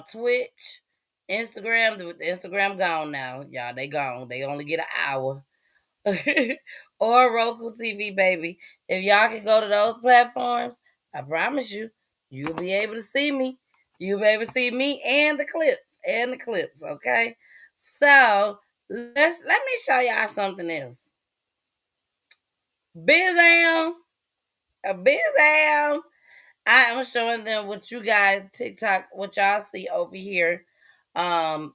Twitch, Instagram. The Instagram gone now, y'all. They gone. They only get an hour. Or Roku TV, baby. If y'all can go to those platforms, I promise you, you'll be able to see me. You'll be able to see me and the clips. Okay. So let me show y'all something else. Bizam. I am showing them what you guys TikTok, what y'all see over here. Behind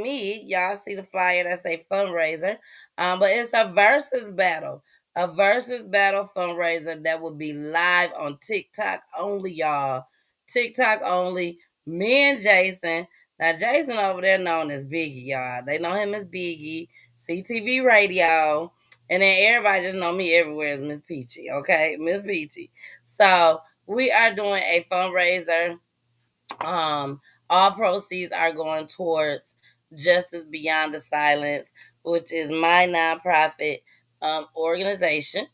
me, y'all see the flyer that say fundraiser. But it's a versus battle fundraiser that will be live on TikTok only, y'all. TikTok only. Me and Jason. Now, Jason over there known as Biggie, y'all. They know him as Biggie, CTV Radio. And then everybody just know me everywhere as Miss Peachy, okay? Miss Peachy. So, we are doing a fundraiser. All proceeds are going towards Justice Beyond the Silence, which is my nonprofit organization.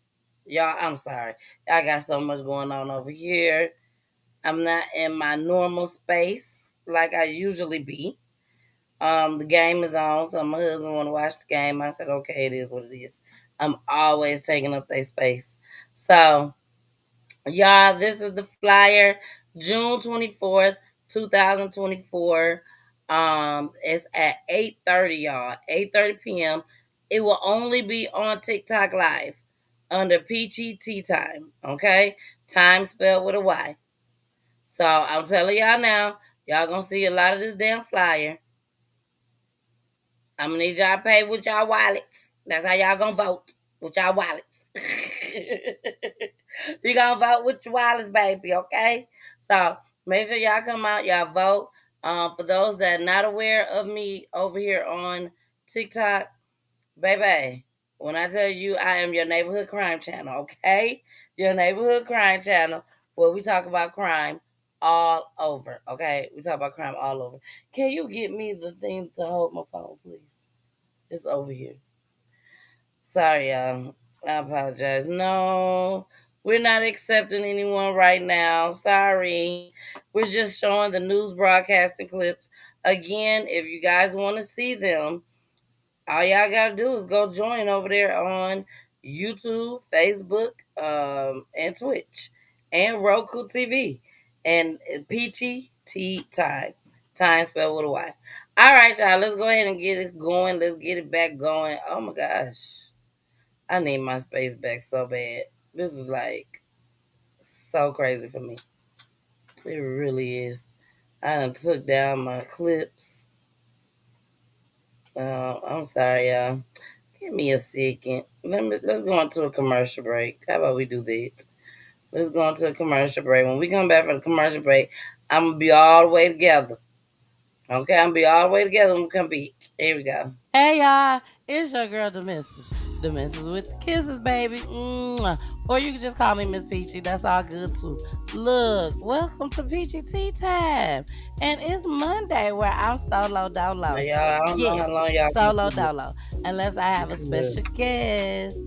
Y'all, I'm sorry. I got so much going on over here. I'm not in my normal space like I usually be. The game is on, so my husband want to watch the game. I said, okay, it is what it is. I'm always taking up their space. So, y'all, this is the flyer. June 24th, 2024. It's at 8:30, y'all. 8:30 p.m. It will only be on TikTok Live under Peachy Tea Tyme. Okay? Time spelled with a Y. So I'm telling y'all now, y'all gonna see a lot of this damn flyer. I'm gonna need y'all to pay with y'all wallets. That's how y'all gonna vote. with y'all wallets. You gonna vote with your wallets, baby, okay? So make sure y'all come out, y'all vote. For those that are not aware of me over here on TikTok, baby, when I tell you I am your neighborhood crime channel, okay? Your neighborhood crime channel where we talk about crime all over, okay? We talk about crime all over. Can you get me the thing to hold my phone, please? It's over here. Sorry, y'all. I apologize. No, we're not accepting anyone right now. Sorry. We're just showing the news broadcasting clips. Again, if you guys want to see them, all y'all gotta do is go join over there on YouTube, Facebook, and Twitch, and Roku TV, and Peachy Tea Tyme. Time spelled with a Y. All right, y'all. Let's go ahead and get it going. Let's get it back going. Oh my gosh, I need my space back so bad. This is like so crazy for me. It really is. I done took down my clips. I'm sorry, y'all. Give me a second. Let's go into a commercial break. How about we do that? Let's go into a commercial break. When we come back from the commercial break, I'm gonna be all the way together. Okay, I'm gonna be all the way together when we come back. Here we go. Hey y'all, it's your girl the Missus. The Missus with the kisses, baby. Mwah. Or you can just call me Miss Peachy. That's all good too. Look, welcome to Peachy Tea Time. And it's Monday where I'm solo dolo. Y'all, I don't know how long y'all solo dolo. Unless I have a special guest.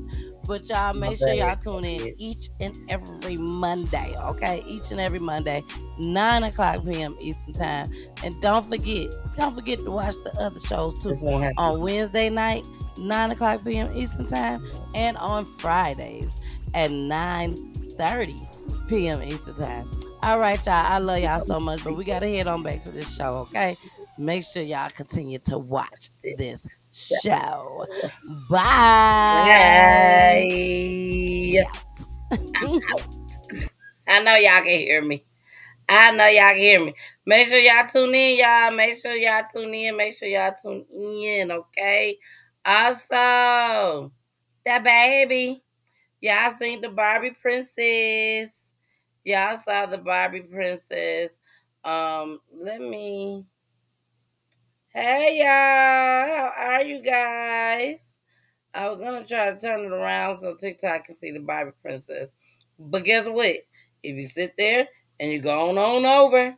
But y'all make sure y'all tune in each and every Monday, okay? Each and every Monday, 9 o'clock p.m. Eastern Time. And don't forget to watch the other shows too. On Wednesday night, 9 o'clock p.m. Eastern Time, and on Fridays at 9:30 p.m. Eastern Time. All right, y'all. I love y'all so much, but we got to head on back to this show, okay? Make sure y'all continue to watch this show. Bye. I know y'all can hear me. Make sure y'all tune in, y'all. Make sure y'all tune in, okay? Also, that baby. Y'all seen the Barbie Princess. Y'all saw the Barbie Princess. Let me. Hey, y'all. How are you guys? I was going to try to turn it around so TikTok can see the Barbie Princess. But guess what? If you sit there and you go on over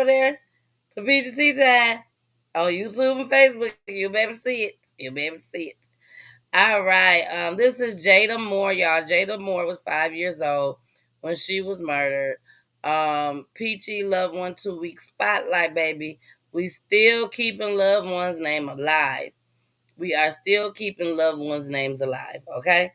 there to Peachy Tea Tyme on YouTube and Facebook, you'll be able to see it. All right. This is Jada Moore, y'all. Jada Moore was 5 years old when she was murdered. Peachy loved one 2-week spotlight, baby. We still keeping loved ones' name alive. We are still keeping loved ones' names alive, okay?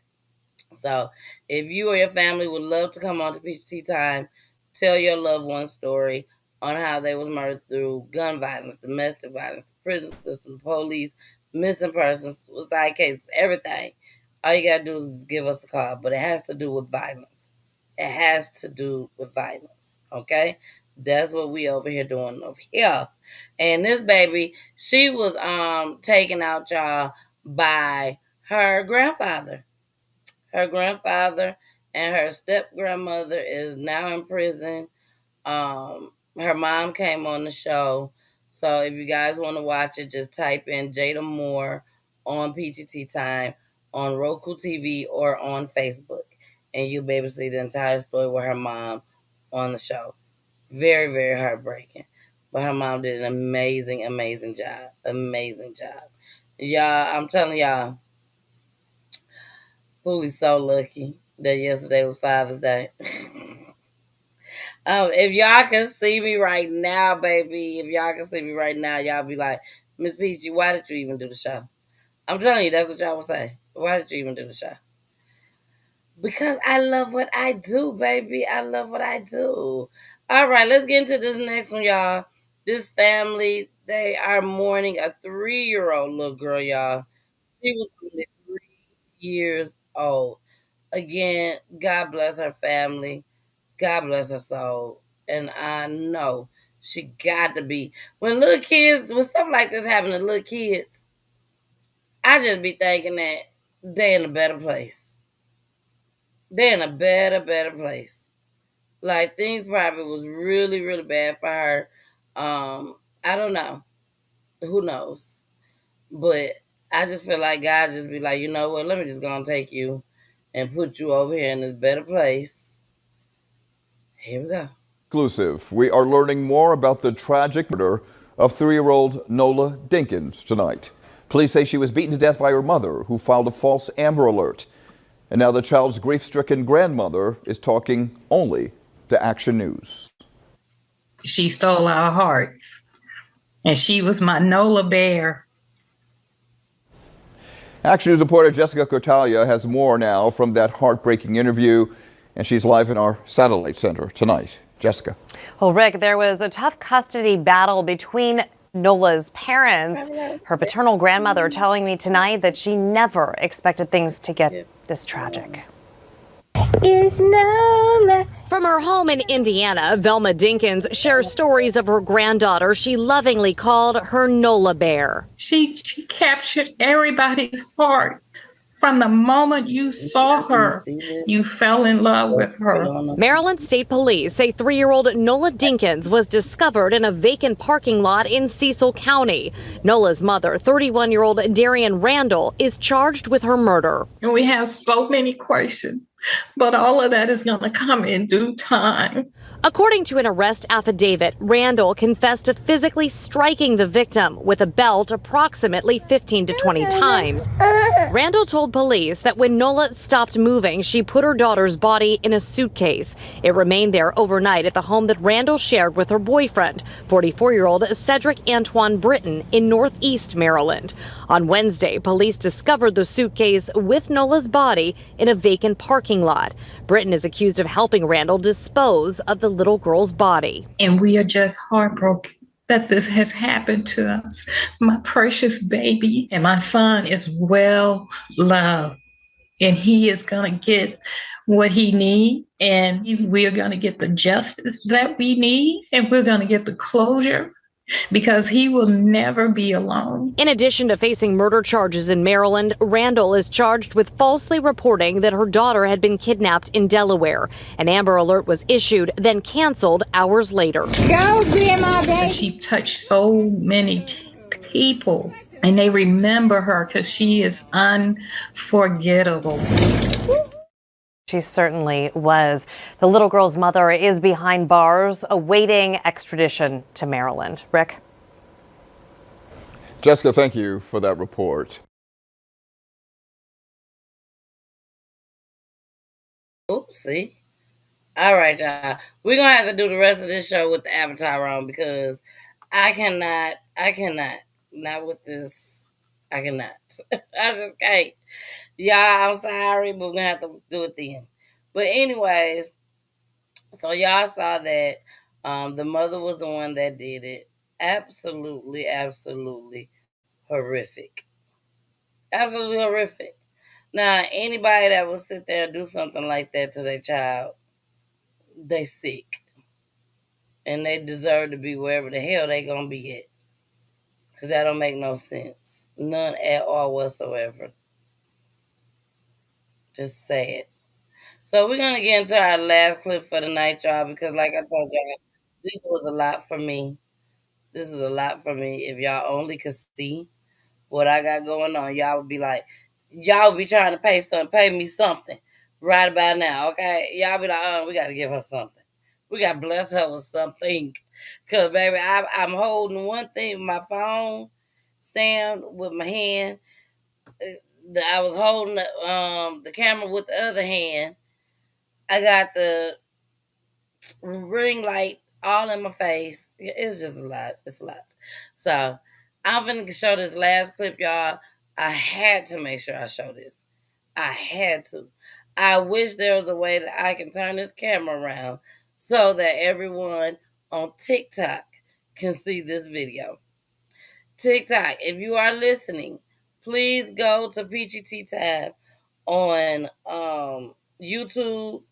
So if you or your family would love to come on to Peachy Tea Tyme, tell your loved one's story on how they was murdered through gun violence, domestic violence, the prison system, the police, missing persons, suicide cases, everything. All you gotta do is give us a call, but it has to do with violence. Okay? That's what we over here doing over here. And this baby, she was taken out, y'all, by her grandfather. Her grandfather and her step grandmother is now in prison. Her mom came on the show. So if you guys want to watch it, just type in Jada Moore on Peachy Tea Tyme on Roku TV or on Facebook. And you'll be able to see the entire story with her mom on the show. Very, very heartbreaking. But her mom did an amazing job. Y'all, I'm telling y'all, Pooley's so lucky that yesterday was Father's Day. If y'all can see me right now, baby, y'all be like, Miss Peachy, why did you even do the show? I'm telling you, that's what y'all will say. Why did you even do the show? Because I love what I do, baby. I love what I do. All right, let's get into this next one, y'all. This family, they are mourning a 3-year-old little girl, y'all. She was only 3 years old. Again, God bless her family. God bless her soul. And I know she got to be. When stuff like this happen to little kids, I just be thinking that they're in a better place. They're in a better place. Like, things probably was really, really bad for her. I don't know. Who knows? But I just feel like God just be like, you know what? Let me just go and take you and put you over here in this better place. Here we go. Exclusive. We are learning more about the tragic murder of 3-year-old Nola Dinkins tonight. Police say she was beaten to death by her mother, who filed a false Amber Alert. And now the child's grief-stricken grandmother is talking only to Action News. She stole our hearts, and she was my Nola bear. Action News reporter Jessica Cortalia has more now from that heartbreaking interview, and she's live in our satellite center tonight. Jessica. Well, Rick, there was a tough custody battle between Nola's parents. Her paternal grandmother telling me tonight that she never expected things to get this tragic. Is Nola. From her home in Indiana, Velma Dinkins shares stories of her granddaughter she lovingly called her Nola bear. She captured everybody's heart. From the moment you saw her, you fell in love with her. Maryland State Police say 3-year-old Nola Dinkins was discovered in a vacant parking lot in Cecil County. Nola's mother, 31-year-old Darian Randall, is charged with her murder. And we have so many questions, but all of that is going to come in due time. According to an arrest affidavit, Randall confessed to physically striking the victim with a belt approximately 15 to 20 times. Randall told police that when Nola stopped moving, she put her daughter's body in a suitcase. It remained there overnight at the home that Randall shared with her boyfriend, 44-year-old Cedric Antoine Britton, in Northeast Maryland. On Wednesday, police discovered the suitcase with Nola's body in a vacant parking lot. Britton is accused of helping Randall dispose of the little girl's body. And we are just heartbroken that this has happened to us. My precious baby and my son is well loved, and he is going to get what he needs, and we are going to get the justice that we need, and we're going to get the closure, because he will never be alone. In addition to facing murder charges in Maryland, Randall is charged with falsely reporting that her daughter had been kidnapped in Delaware. An Amber Alert was issued, then canceled hours later. Go, Grandma, baby. She touched so many people, and they remember her because she is unforgettable. She certainly was. The little girl's mother is behind bars, awaiting extradition to Maryland. Rick? Jessica, thank you for that report. Oopsie. All right, y'all. We're going to have to do the rest of this show with the avatar on, because I cannot, not with this, I cannot. I just can't. Y'all, I'm sorry, but we're going to have to do it then. But anyways, so y'all saw that the mother was the one that did it. Absolutely horrific. Absolutely horrific. Now, anybody that will sit there and do something like that to their child, they sick. And they deserve to be wherever the hell they going to be at. Because that don't make no sense. None at all whatsoever. Just say it. So we're going to get into our last clip for the night, y'all, because like I told y'all, this was a lot for me. This is a lot for me. If y'all only could see what I got going on, y'all would be like, y'all would be trying to pay me something right about now, okay? Y'all be like, we got to give her something. We got to bless her with something. Because, baby, I'm holding one thing, my phone stand with my hand. I was holding the camera with the other hand. I got the ring light all in my face. It's just a lot. It's a lot. So I'm finna show this last clip, y'all. I had to make sure I show this. I had to. I wish there was a way that I can turn this camera around so that everyone on TikTok can see this video. TikTok, if you are listening, please go to Peachy Tea Tyme on YouTube,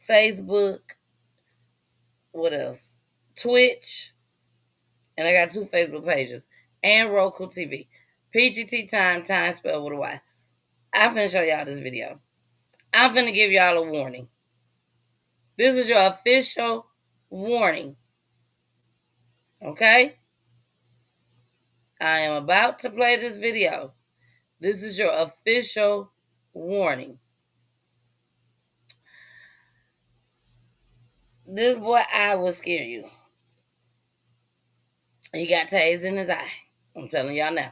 Facebook, what else? Twitch, and I got 2 Facebook pages, and Roku TV. Peachy Tea Tyme, time spelled with a Y. I'm finna show y'all this video. I'm finna give y'all a warning. This is your official warning. Okay? I am about to play this video. This is your official warning. This boy eye will scare you. He got tased in his eye. I'm telling y'all now.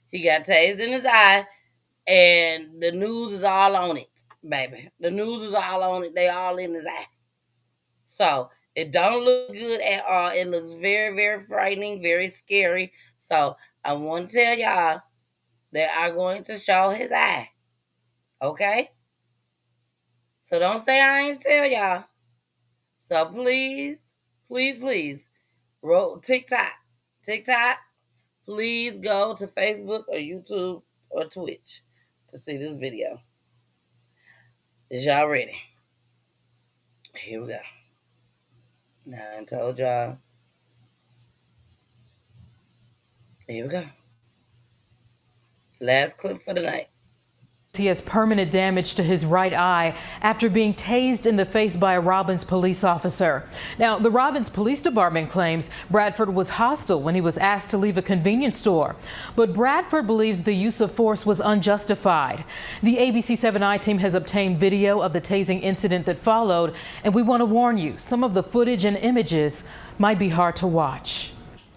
He got tased in his eye, and the news is all on it, baby. The news is all on it. They all in his eye. So it don't look good at all. It looks very, very frightening, very scary. So I want to tell y'all they are going to show his eye. Okay? So don't say I ain't tell y'all. So please, please, please, TikTok, please go to Facebook or YouTube or Twitch to see this video. Is y'all ready? Here we go. Now I told y'all. Here we go. Last clip for the night. He has permanent damage to his right eye after being tased in the face by a Robbins police officer. Now, the Robbins Police Department claims Bradford was hostile when he was asked to leave a convenience store. But Bradford believes the use of force was unjustified. The ABC 7i team has obtained video of the tasing incident that followed, and we want to warn you, some of the footage and images might be hard to watch.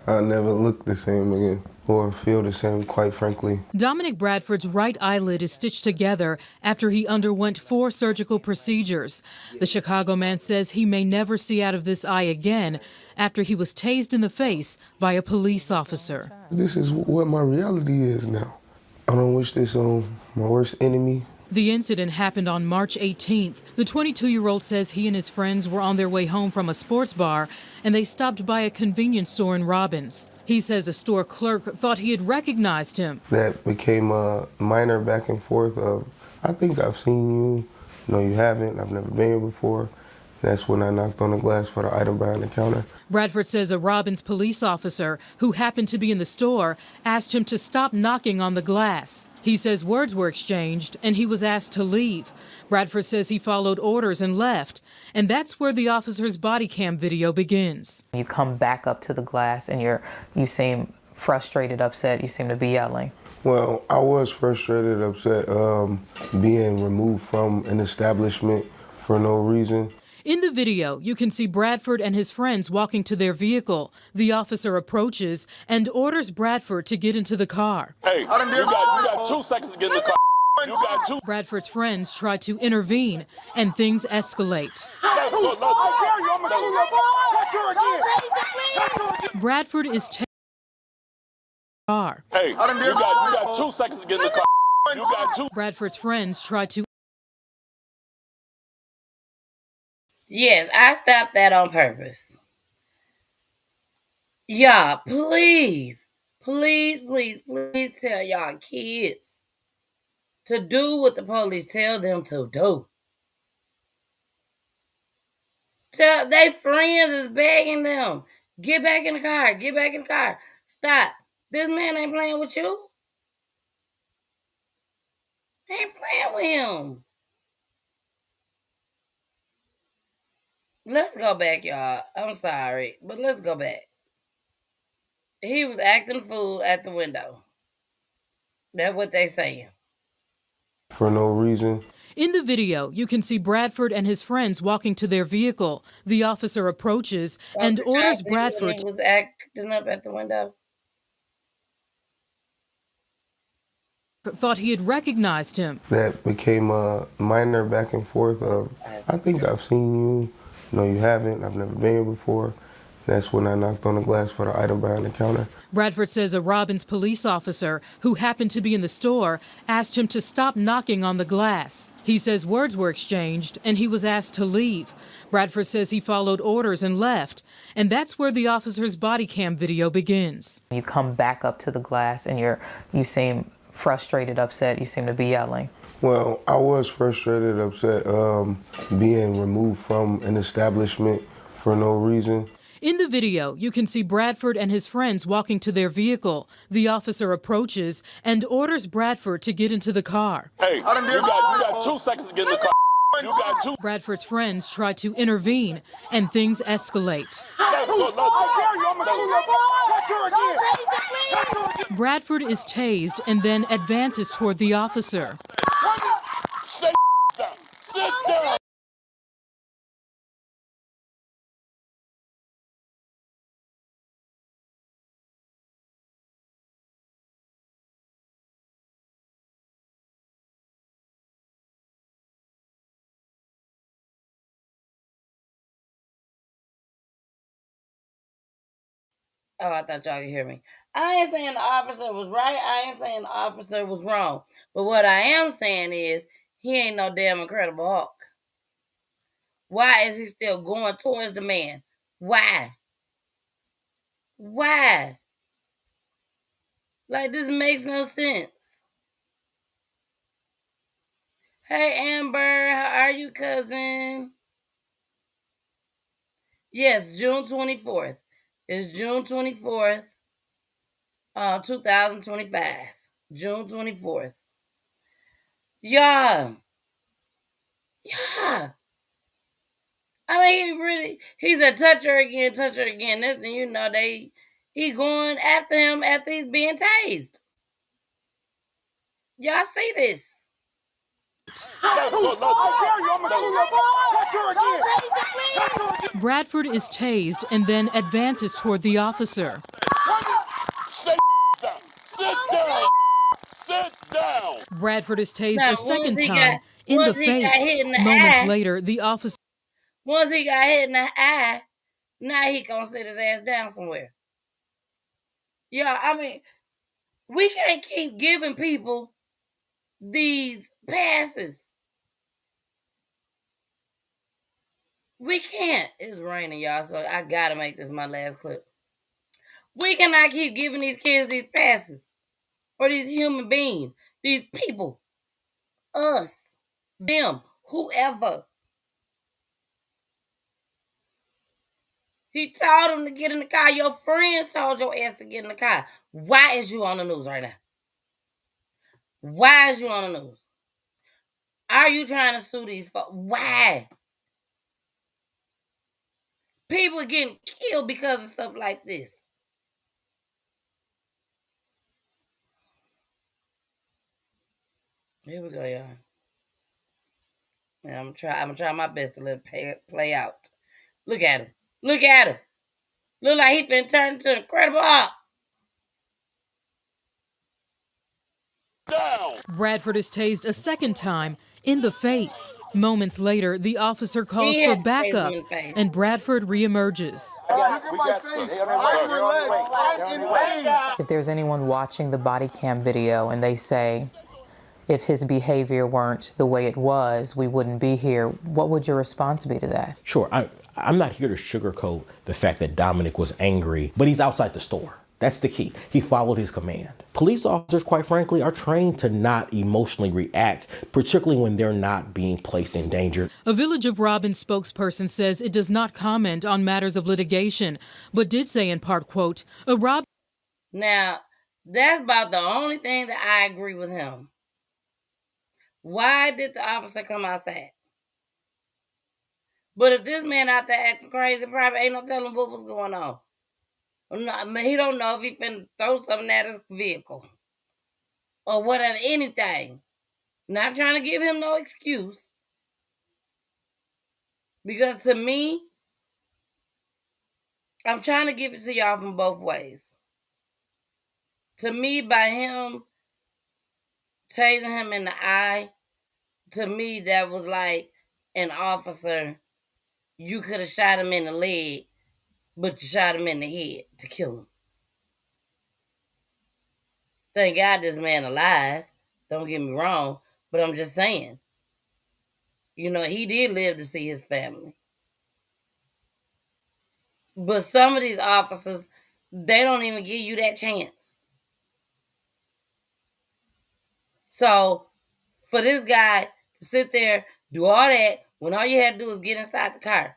I'll never look the same again or feel the same, quite frankly. Dominic Bradford's right eyelid is stitched together after he underwent 4 surgical procedures. The Chicago man says he may never see out of this eye again after he was tased in the face by a police officer. This is what my reality is now. I don't wish this on my worst enemy. The incident happened on March 18th. The 22-year-old says he and his friends were on their way home from a sports bar and they stopped by a convenience store in Robbins. He says a store clerk thought he had recognized him. That became a minor back and forth of, I think I've seen you. No, you haven't. I've never been here before. That's when I knocked on the glass for the item behind the counter. Bradford says a Robbins police officer who happened to be in the store asked him to stop knocking on the glass. He says words were exchanged and he was asked to leave. Bradford says he followed orders and left. And that's where the officer's body cam video begins. You come back up to the glass and you seem frustrated, upset, you seem to be yelling. Well, I was frustrated, upset, being removed from an establishment for no reason. In the video, you can see Bradford and his friends walking to their vehicle. The officer approaches and orders Bradford to get into the car. Hey, you got 2 seconds to get in the car. You got 2. Bradford's friends try to intervene, and things escalate. Bradford is taken in the car. Hey, you got 2 seconds to get in the car. You got 2. Bradford's friends try to. Yes, I stopped that on purpose. Y'all, please, please, please, please tell y'all kids to do what the police tell them to do. Tell their friends is begging them, get back in the car, get back in the car. Stop. This man ain't playing with you. He ain't playing with him. Let's go back, y'all. I'm sorry, but let's go back. He was acting fool at the window. That's what they saying. For no reason. In the video, you can see Bradford and his friends walking to their vehicle. The officer approaches and orders Bradford. He was acting up at the window. Thought he had recognized him. That became a minor back and forth of, I think I've seen you. No, you haven't. I've never been here before. That's when I knocked on the glass for the item behind the counter. Bradford says a Robbins police officer who happened to be in the store asked him to stop knocking on the glass. He says words were exchanged and he was asked to leave. Bradford says he followed orders and left. And that's where the officer's body cam video begins. You come back up to the glass and you seem frustrated, upset, you seem to be yelling. Well, I was frustrated, upset, being removed from an establishment for no reason. In the video, you can see Bradford and his friends walking to their vehicle. The officer approaches and orders Bradford to get into the car. Hey, you got 2 seconds to get in the car. You got 2. Bradford's friends try to intervene, and things escalate. Bradford is tased and then advances toward the officer. Sit down. Oh, I thought y'all could hear me. I ain't saying the officer was right. I ain't saying the officer was wrong. But what I am saying is he ain't no damn Incredible Hulk. Why is he still going towards the man? Why? Why? Like, this makes no sense. Hey, Amber, how are you, cousin? Yes, June 24th. It's June 24th, 2025. June 24th. Yeah. I mean, he's a touch her again. Next thing you know, he going after him after he's being tased. Y'all see this? Bradford is tased and then advances toward the officer. Sit down. Bradford is tased Now, a second time in the once he got face. hit in the Moments eye, later, the officer. Once he got hit in the eye, now he gonna sit his ass down somewhere. Yeah, I mean, we can't keep giving people these passes. We can't. It's raining, y'all, so I gotta make this my last clip. We cannot keep giving these kids these passes. Or these human beings. These people. Us. Them. Whoever. He told them to get in the car. Your friends told your ass to get in the car. Why is you on the news right now? Why is you on the news? Are you trying to sue these folks? Why? People are getting killed because of stuff like this. Here we go, y'all. And I'm gonna try my best to let it play out. Look at him. Look at him. Look like he finna turn into Incredible Hulk. Bradford is tased a second time in the face. Moments later, the officer calls He for had to tase him backup, in the face. and Bradford reemerges. If there's anyone watching the body cam video and they say, if his behavior weren't the way it was, we wouldn't be here, what would your response be to that? Sure, I'm not here to sugarcoat the fact that Dominic was angry, but he's outside the store. That's the key. He followed his command. Police officers, quite frankly, are trained to not emotionally react, particularly when they're not being placed in danger. A Village of Robin spokesperson says it does not comment on matters of litigation, but did say in part, quote, Now, that's about the only thing that I agree with him. Why did the officer come outside? But if this man out there acting crazy, probably ain't no telling what was going on. He don't know if he finna throw something at his vehicle. Or whatever, anything. Not trying to give him no excuse. Because to me, I'm trying to give it to y'all from both ways. To me, by him tasing him in the eye, to me, that was like an officer. You could have shot him in the leg, but you shot him in the head to kill him. Thank God this man alive. Don't get me wrong, but I'm just saying. You know, he did live to see his family. But some of these officers, they don't even give you that chance. So, for this guy to sit there, do all that, when all you had to do was get inside the car.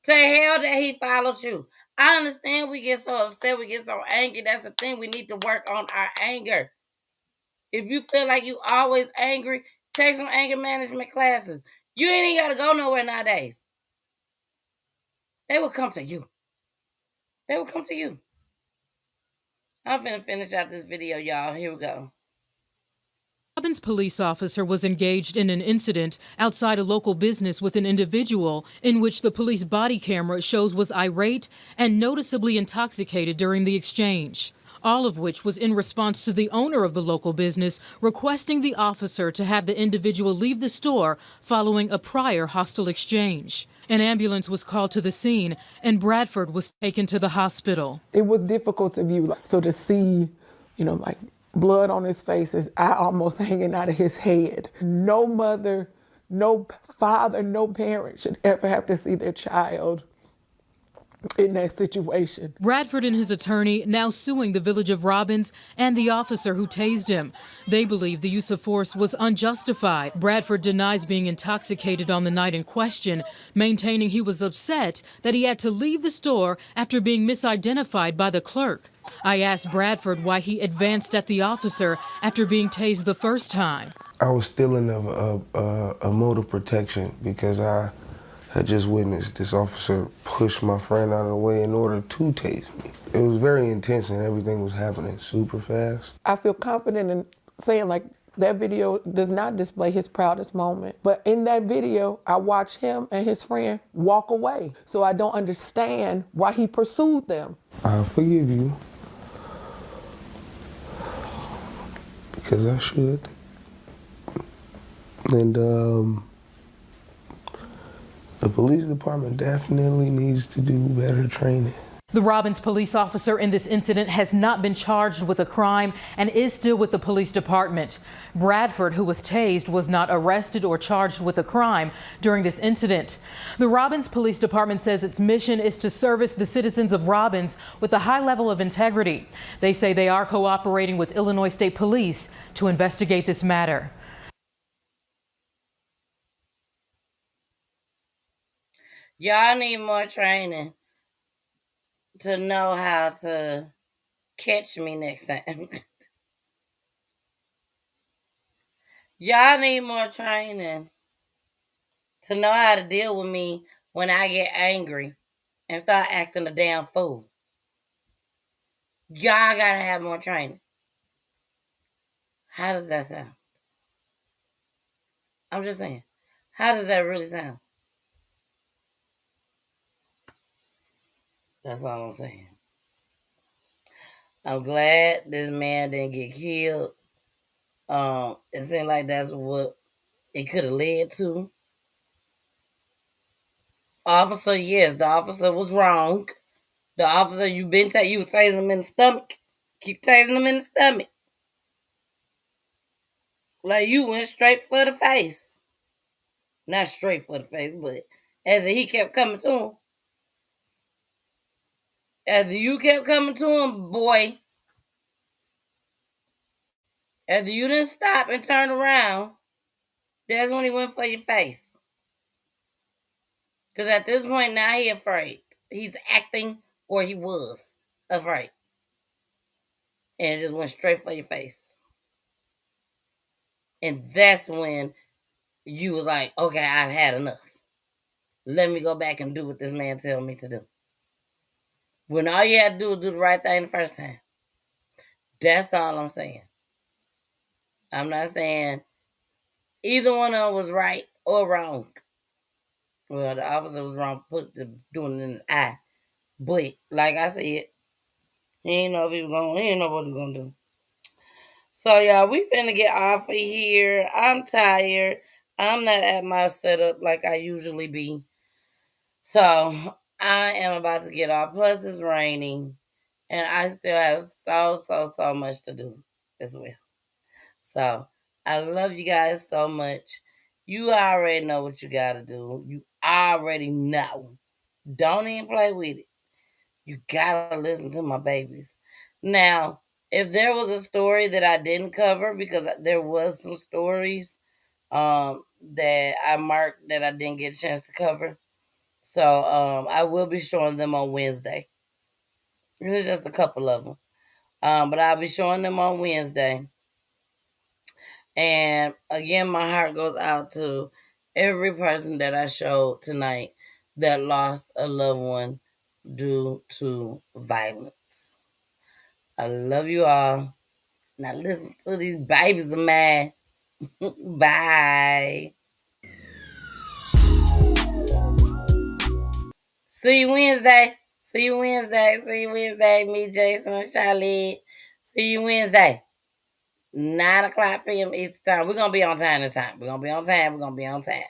To hell that he followed you. I understand we get so upset, we get so angry. That's the thing. We need to work on our anger. If you feel like you always angry, take some anger management classes. You ain't even got to go nowhere nowadays. They will come to you. They will come to you. I'm finna finish out this video, y'all. Here we go. Robbins police officer was engaged in an incident outside a local business with an individual in which the police body camera shows was irate and noticeably intoxicated during the exchange. All of which was in response to the owner of the local business requesting the officer to have the individual leave the store following a prior hostile exchange. An ambulance was called to the scene and Bradford was taken to the hospital. It was difficult to view, so to see, like blood on his face, his eye almost hanging out of his head. No mother, no father, no parent should ever have to see their child in that situation. Bradford and his attorney now suing the village of Robbins and the officer who tased him. They believe the use of force was unjustified. Bradford denies being intoxicated on the night in question, maintaining he was upset that he had to leave the store after being misidentified by the clerk. I asked Bradford why he advanced at the officer after being tased the first time. I was stealing of a mode of protection because I had just witnessed this officer push my friend out of the way in order to tase me. It was very intense and everything was happening super fast. I feel confident in saying that video does not display his proudest moment. But in that video, I watched him and his friend walk away. So I don't understand why he pursued them. I forgive you. Because I should. And the police department definitely needs to do better training. The Robbins police officer in this incident has not been charged with a crime and is still with the police department. Bradford, who was tased, was not arrested or charged with a crime during this incident. The Robbins Police Department says its mission is to service the citizens of Robbins with a high level of integrity. They say they are cooperating with Illinois State Police to investigate this matter. Y'all need more training to know how to catch me next time. Y'all need more training to know how to deal with me when I get angry and start acting a damn fool. Y'all gotta have more training. How does that sound? I'm just saying. How does that really sound? That's all I'm saying. I'm glad this man didn't get killed. It seemed like that's what it could have led to. Officer, yes, the officer was wrong. The officer, you was tasing him in the stomach. Keep tasing him in the stomach. Like you went straight for the face. Not straight for the face, but as he kept coming to him. As you kept coming to him, boy. As you didn't stop and turn around, that's when he went for your face. Because at this point now he afraid. He's acting, or he was afraid. And it just went straight for your face. And that's when you was like, okay, I've had enough. Let me go back and do what this man tell me to do. When all you had to do was do the right thing the first time. That's all I'm saying. I'm not saying either one of them was right or wrong. Well, the officer was wrong for doing it in his eye. But, like I said, he didn't know what he was going to do. So, y'all, we finna get off of here. I'm tired. I'm not at my setup like I usually be. So, I am about to get off. Plus, it's raining. And I still have so much to do as well. So, I love you guys so much. You already know what you got to do. You already know. Don't even play with it. You got to listen to my babies. Now, if there was a story that I didn't cover, because there was some stories that I marked that I didn't get a chance to cover. So, I will be showing them on Wednesday. It's just a couple of them. But I'll be showing them on Wednesday. And again, my heart goes out to every person that I showed tonight that lost a loved one due to violence. I love you all. Now listen to these babies of mine. Bye. See you Wednesday. See you Wednesday. See you Wednesday. Me, Jason, and Charlotte. See you Wednesday. 9 o'clock p.m. Eastern time. We're going to be on time this time. We're going to be on time. We're going to be on time.